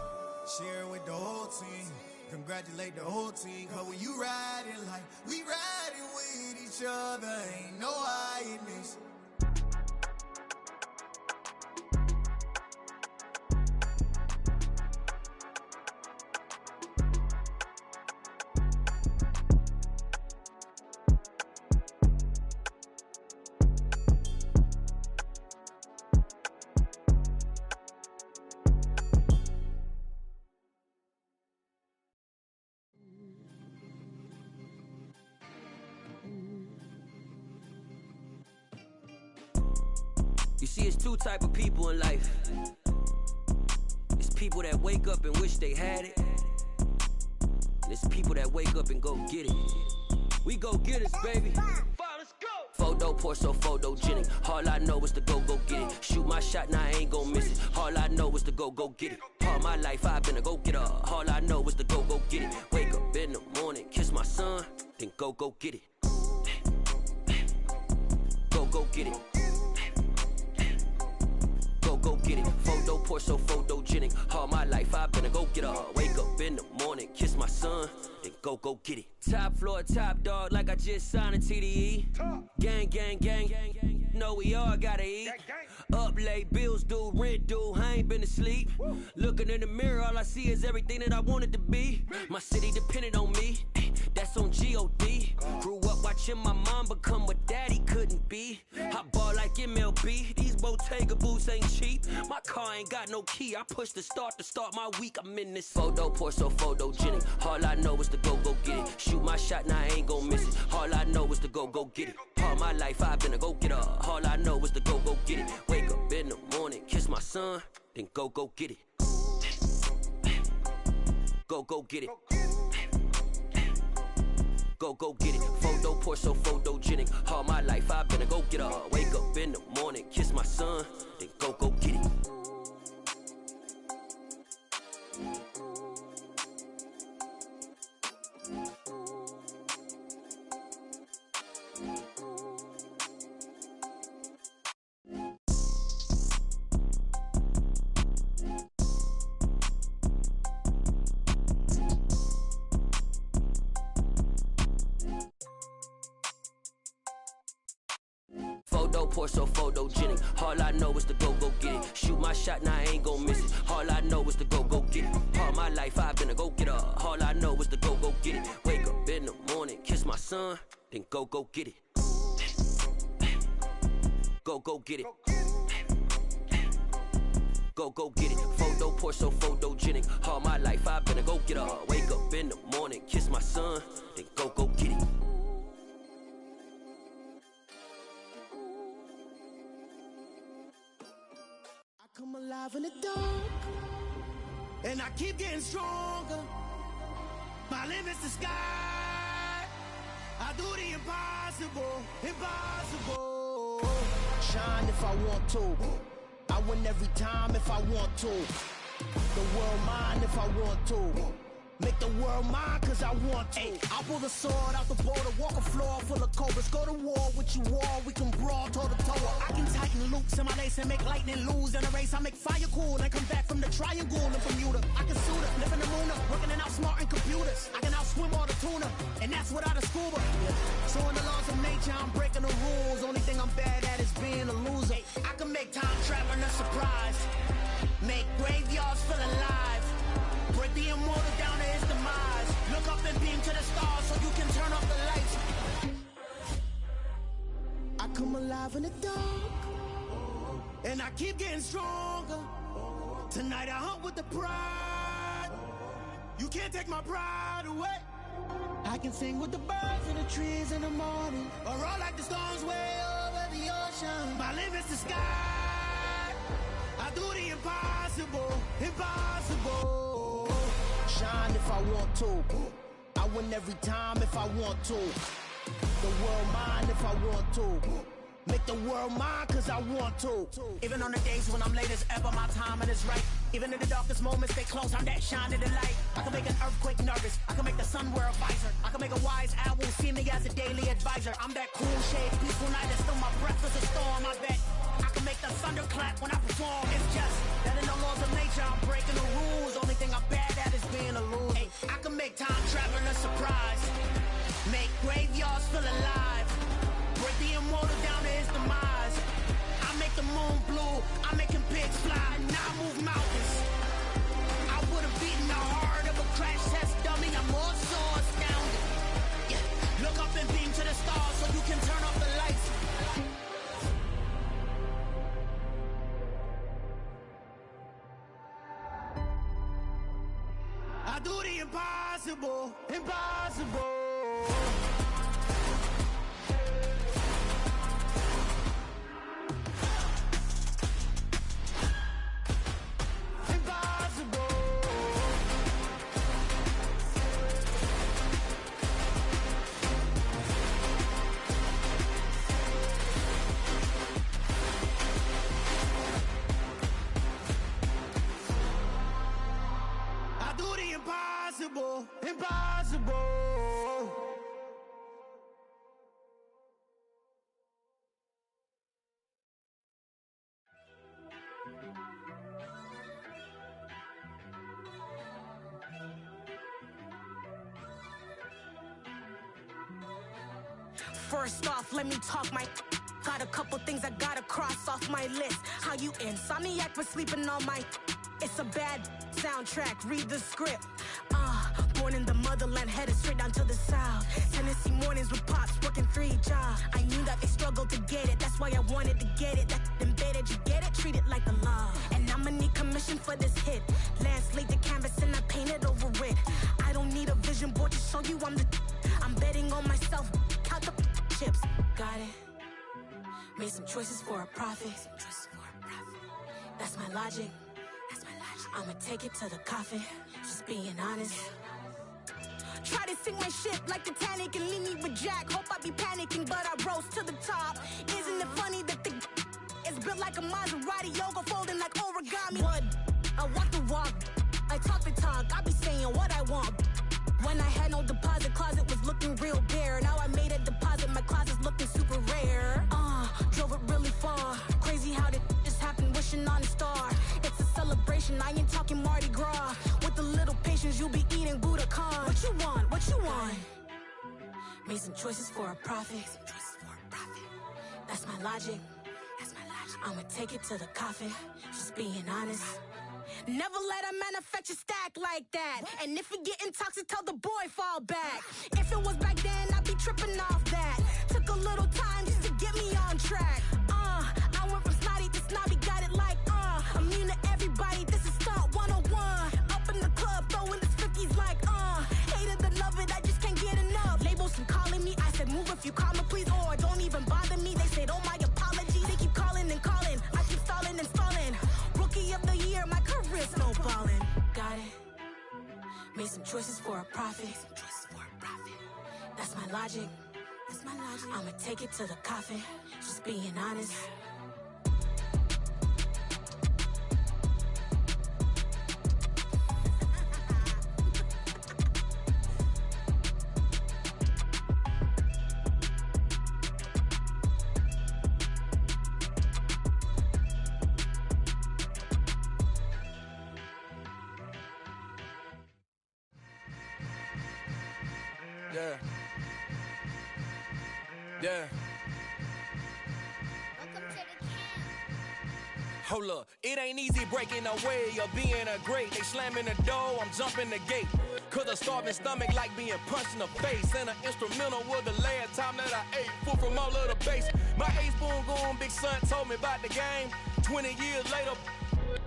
Share with the whole team. Congratulate the whole team. Cause when you riding like we riding with each other, ain't no I in this. see, it's two type of people in life. It's people that wake up and wish they had it. And it's people that wake up and go get it. We go get it, baby. Photo poor, so photogenic. All I know is to go get it. Shoot my shot, now I ain't gon' miss it. All I know is to go get it. All my life I've been a go-getter. All I know is to go get it. Wake up in the morning, kiss my son, then go get it. Go get it. Go get it. Photo poor, so photogenic. All my life I've been a go-getter. Wake up in the morning, kiss my son, then go get it. Top floor, top dog, like I just signed a TDE. Gang, gang, gang, gang, gang. Know we all gotta eat. Up late, bills due, rent due, I ain't been asleep. Looking in the mirror, all I see is everything that I wanted to be. My city depended on me, that's on G.O.D. Grew up watching my mom become what daddy couldn't be. I ball like MLB, these Bottega boots ain't cheap. My car ain't got no key, I push the start to start my week. I'm in this photo poor, so photogenic. All I know is to go get it. Shoot my shot, now I ain't gon' miss it. All I know is to go get it. All my life I've been a go-getter. All I know is to go get it. Wake up in the morning, kiss my son, then go get it. Go get it. Go get it. Photo poor, so photogenic. All my life I've been a go-getter. Wake up in the morning, kiss my son, then go get it. Photo poor, so photogenic. All I know is to go get it. Shoot my shot, now I ain't gon' miss it. All I know is to go get it. All my life I've been a go-getter. All I know is to go get it. Wake up in the morning, kiss my son, then go get it. Go get it. Go get it. Photo poor, so photogenic. All my life I've been a go-getter. Wake up in the morning, kiss my son, then go get it. Come alive in the dark, and I keep getting stronger. My limit's the sky. I do the impossible, impossible. Shine if I want to. I win every time if I want to. The world mine if I want to. Make the world mine cause I want to. Ay, I'll pull the sword out the border, walk a floor full of cobras. Go to war with you all, we can brawl toe to toe. I can tighten loops in my lace and make lightning lose in a race. I make fire cool and come back from the triangle in Bermuda. I can suit up, live in the moon up, working and outsmarting computers. I can outswim all the tuna, and that's without a scuba. So in the laws of nature, I'm breaking the rules. Only thing I'm bad at is being a loser. Ay, I can make time traveling a surprise. Make graveyards feel alive. Break the immortal down to his demise. Look up and beam to the stars so you can turn off the lights. I come alive in the dark, and I keep getting stronger. Tonight I hunt with the pride. You can't take my pride away. I can sing with the birds and the trees in the morning, or roll like the storms way over the ocean. My limit's the sky. I do the impossible, impossible. Shine if I want to. I win every time if I want to. The world mine if I want to. Make the world mine cause I want to. Even on the days when I'm late as ever, my timing is right. Even in the darkest moments, stay close, I'm that shine in the light. I can make an earthquake nervous, I can make the sun wear a visor. I can make a wise owl see me as a daily advisor. I'm that cool shade, peaceful night, and still my breath is a storm, I bet. I can make the thunder clap when I perform. It's just that in the laws of nature, I'm breaking the rules. Only thing I'm bad at is being a loser. Hey, I can make time traveling a surprise. Make graveyards feel alive. Break the immortal down to his demise. I make the moon blue. I'm making pigs fly. Now I move mountains. I would have beaten the heart of a crash test dummy. I'm more so astounded. Yeah. Look up and beam to the stars so you can turn off the lights. I do the impossible, impossible. impossible. First off, let me talk my. Got a couple things I gotta cross off my list. How you insomniac for sleeping on my. It's a bad soundtrack, read the script. Born in the motherland, headed straight down to the south. Tennessee mornings with pops, working 3 jobs. I knew that they struggled to get it, that's why I wanted to get it. That embedded, you get it, treat it like a law. And I'ma need commission for this hit. Lance laid the canvas and I painted over it. I don't need a vision board to show you I'm betting on myself, count the chips. Got it. Made some choices for a profit. That's my logic. I'ma take it to the coffin, just being honest. Try to sink my ship like Titanic and leave me with Jack. Hope I be panicking, but I rose to the top. Isn't it funny that the is built like a Maserati, yoga folding like origami? What? I walk the walk, I talk the talk, I be saying what I want. When I had no deposit, closet was looking real bare. Now I made a deposit, my closet's looking super rare. Drove it really far. Crazy how that just happened, wishing on a star. It's a celebration, I ain't talking Mardi Gras. With a little patience, you'll be eating Budokan. What you want? What you want? Made some choices for a profit. That's my logic. I'ma take it to the coffin, just being honest. Never let a manufacture stack like that. And if it getting toxic, tell the boy fall back. If it was back then, I'd be tripping off that. Took a little time just to get me on track. I went from snotty to snobby, got it like immune to everybody, this is stunt 101. Up in the club, throwing the 50s like hate it or love it, I just can't get enough. Labels keep calling me, I said move if you call me please, or don't even bother me. They said oh my apologies, they keep calling and calling. I keep stalling and stalling. Rookie of the year, my career snowballing. Got it. Made some choices for a profit. That's my logic. I'ma take it to the coffin, just being honest. Yeah. Yeah. Hold up, it ain't easy breaking away or being a great. They slamming the door, I'm jumping the gate. Cause a starving stomach like being punched in the face. And an instrumental was the last time that I ate. Food from all of the bass. My ace boom goon, big son told me about the game. 20 years later,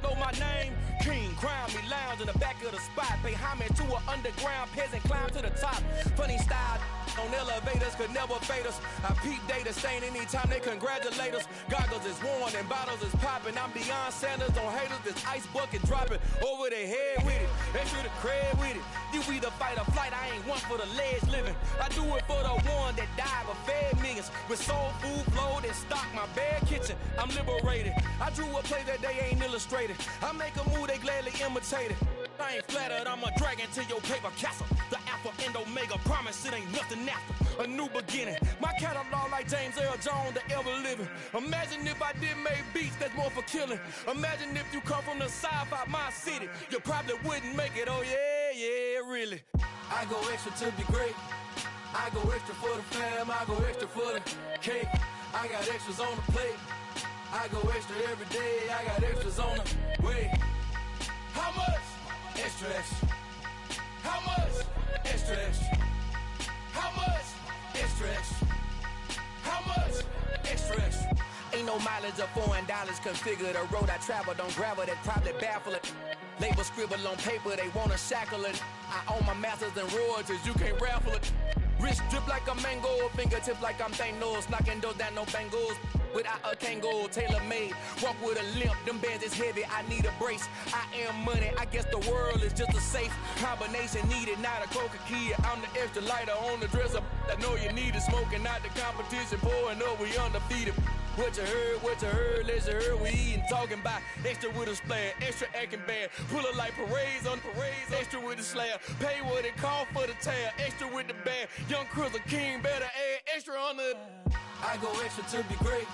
know my name. King, crown me, lounge in the back of the spot. Pay homage to an underground peasant, climb to the top. Funny style on elevators could never fade us. I peep data stain anytime they congratulate us. Goggles is worn and bottles is popping. I'm Deion Sanders on haters, this ice bucket dropping over their head with it. Extra the cred with it. You either fight or flight, I ain't one for the ledge living. I do it for the one that died but fed millions. With soul food flowed and stock my bad kitchen. I'm liberated. I drew a play that they ain't illustrated. I make a move, they gladly imitate it. I ain't flattered, I'm a dragon to your paper castle. The alpha and omega, promise it ain't nothing after. A new beginning. My catalog like James Earl Jones, the ever living. Imagine if I did make beats that's more for killing. Imagine if you come from the south out my city. You probably wouldn't make it, oh yeah, really. I go extra to be great. I go extra for the fam, I go extra for the cake. I got extras on the plate. I go extra every day, I got extras on the way. How much? Extra, extra. How much? Extra, extra. How much? Extra, extra. How much? Extra, extra. Ain't no mileage of $4 configure the road I travel. Don't gravel that probably baffle it. Label scribble on paper, they wanna shackle it. I own my masters and royalties, you can't raffle it. Wrist drip like a mango, fingertips like I'm Thanos. Knocking doors down, no bangles. Without a Kango, tailor-made. Walk with a limp, them bands is heavy, I need a brace. I am money, I guess the world is just a safe combination needed. Not a coca key, I'm the extra lighter on the dresser. I know you need it, smoking out the competition, pouring up, we undefeated. What you heard, let's heard, we eating, talking about extra with a splash, extra acting bad, pull it like parades on parades, extra with the slab, pay what it cost for the tab, extra with the bag, young Chris a king, better add extra on the. I go extra to be great,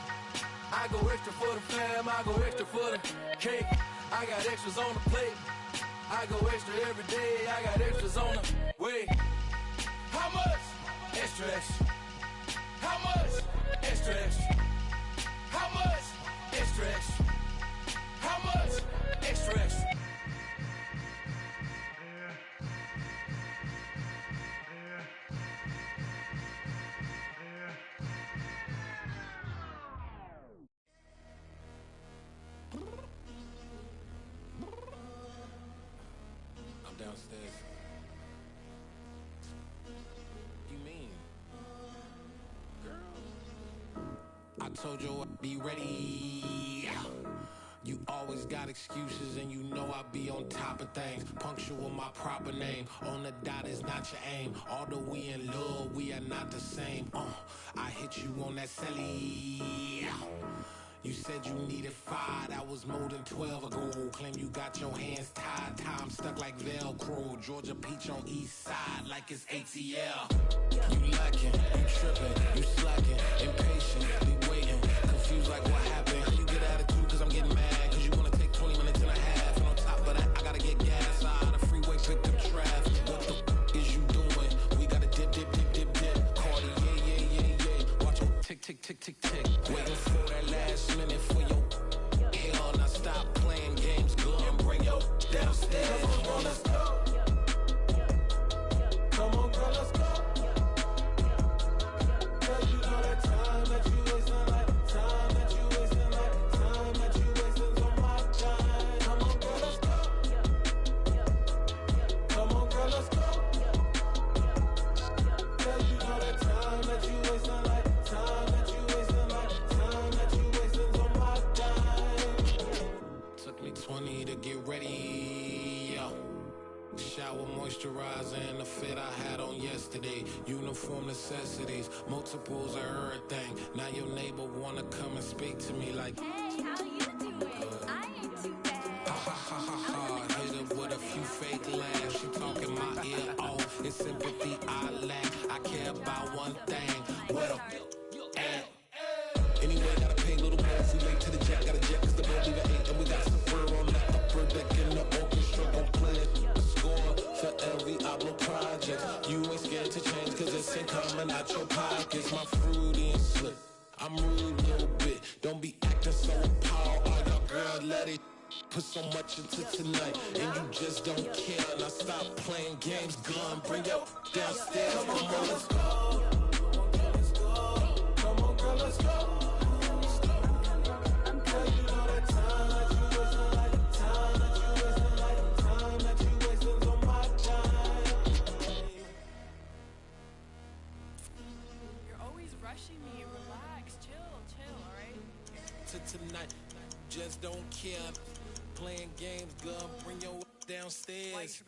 I go extra for the fam, I go extra for the cake, I got extras on the plate, I go extra every day, I got extras on the way. How much? Extra, extra. How much? Extra, extra. How much? Extra, extra. How much? Extra, extra. I'm downstairs. You mean? Girl. I told you I'd be ready. You always got excuses and you know I be on top of things. Punctual my proper name. On the dot is not your aim. Although we in love, we are not the same. I hit you on that celly. You said you needed 5, that was more than 12 ago. Claim you got your hands tied, time stuck like Velcro. Georgia Peach on east side like it's ATL. You lacking, you tripping, you slacking, impatient, be waiting, confused like what happened. How you get attitude cause I'm getting mad, cause you wanna take 20 minutes and a half. And on top of that, I gotta get gas out of the freeway, pick up traffic. What the is you doing? We gotta dip, dip, dip, dip, dip. Cardi, yeah. Watch your tick, tick, tick, tick, tick. Waiting for that last minute for your hell. Now stop playing games, go and bring your downstairs. Come on, let's go. Come on, girl, let's go. Cause you know that time that you wasting, like time that you wasting, like time that you wasting on my time. Come on, girl, let's go. Come on, girl, let's go. Cause you know that time that you wasting, like time that you wasting, like time that you wasting on my time. Took me 20 to get ready, yo. Shower, moisturizer, and the fit I had on yesterday. Uniform necessities, multiples of everything. Now your neighbor wanna come and speak to me like, hey, how you doing? I ain't too bad. Ha ha ha ha ha. Hit her with a few fake laughs. She talking my ear off. It's sympathy I lack. I care about one thing. What up? Anyway, gotta pay a little more if we late to the jet. Got a jet cause the boat leave at 8. And we got some fur on the upper deck in the orchestra. Gon' play a score for every Oblo project. You ain't scared to change cause it's ain't coming out your pockets. My fruity and slip. I'm rude a little bit. Don't be acting so appalled. Oh, your girl, let it put so much into tonight. And you just don't care. Now stop playing games. Gun, bring your downstairs. Come on, let's go. Come on, girl, let's go. Me, relax, chill, alright? To tonight, just don't care. Playing games, gun, bring your downstairs.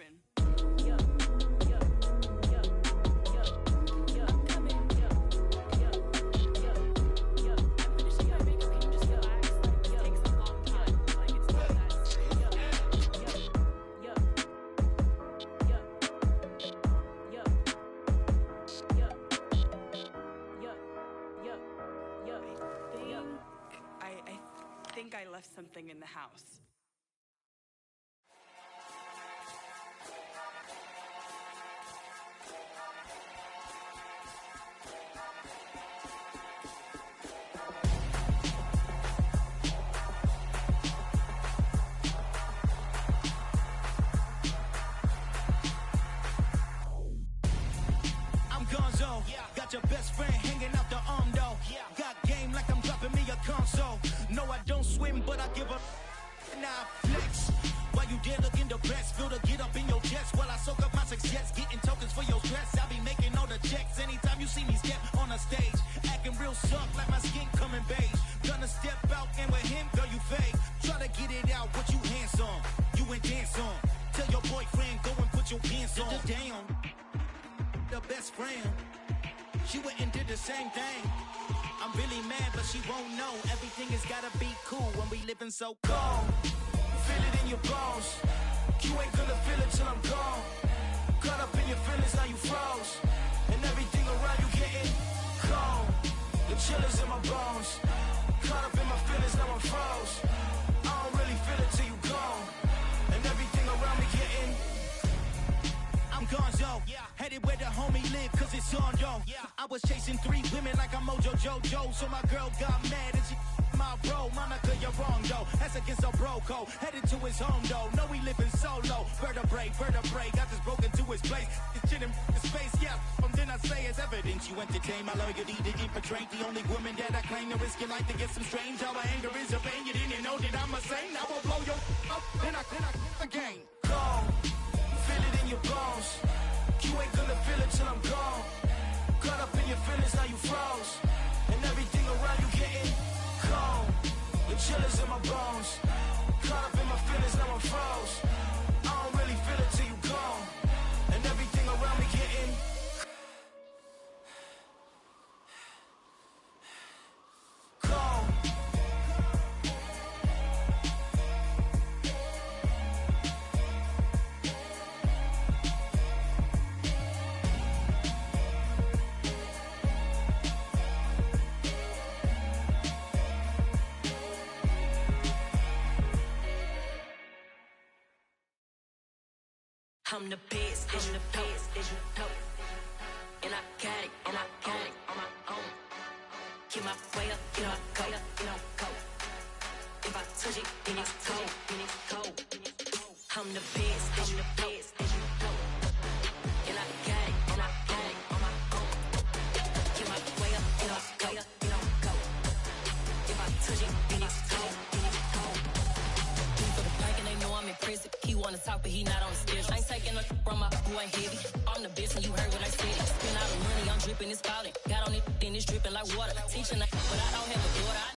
I left something in the house. I'm Gonzo, got your best friend hanging out the arm though. Got game like I'm dropping me a console. No, I don't swim, but I give a now flex. While you there looking depressed, feel to get up in your chest while I soak up my success, getting tokens for your stress. I be making all the checks anytime you see me step on a stage, acting real soft like my skin coming beige. Gonna step out and with him, girl, you fake. Try to get it out, what you handsome, you ain't dance on. Tell your boyfriend go and put your pants on. Down, the best friend. she went and did the same thing. I'm really mad, but she won't know. Everything has gotta be cool when we living so cold. Feel it in your bones. You ain't gonna feel it till I'm gone. Caught up in your feelings, now you froze. And everything around you getting cold. The chillers in my bones. Caught up in my feelings, now I'm froze. I don't really feel it till you gone. And everything around me getting. I'm gonzo, headed where the homie live, cause it's on though. I was chasing 3 women like I'm Mojo Jojo, so my girl got mad and she my bro. Monica, you're wrong though, that's against our bro code. Headed to his home though, know we living solo. Vertebrae, got this broken to his place. This shit in his face, yeah. Then I say it's evidence you entertain my loyalty to infiltrate the only woman that I claim to risk your life to get some strange. How my anger is a pain, you didn't know that I'm a saint. I will blow your up, then I again. Gone. Feel it in your bones. You ain't gonna feel it till I'm gone. Caught up in your feelings, now you froze. And everything around you getting cold. The chillers in my bones. Caught up in my feelings, now I'm froze. I don't really feel it till you gone. And everything around me getting cold. I'm the best, I'm the best, as you know. And I got it on my own. Get my way up, get my go, go. If I touch it, then it's cold, I'm the best, as you know. And I got it on my own. Get my way up, get my go, If I touch it, then it's cold, For the bank and they know I'm impressive. He wanna talk, but he not on the schedule. I ain't taking a from my boy heavy. I'm the best and you heard what I said. Spend all the money, I'm dripping, it's spouting. Got on it, then it's dripping like water. Teaching, but I don't have a daughter.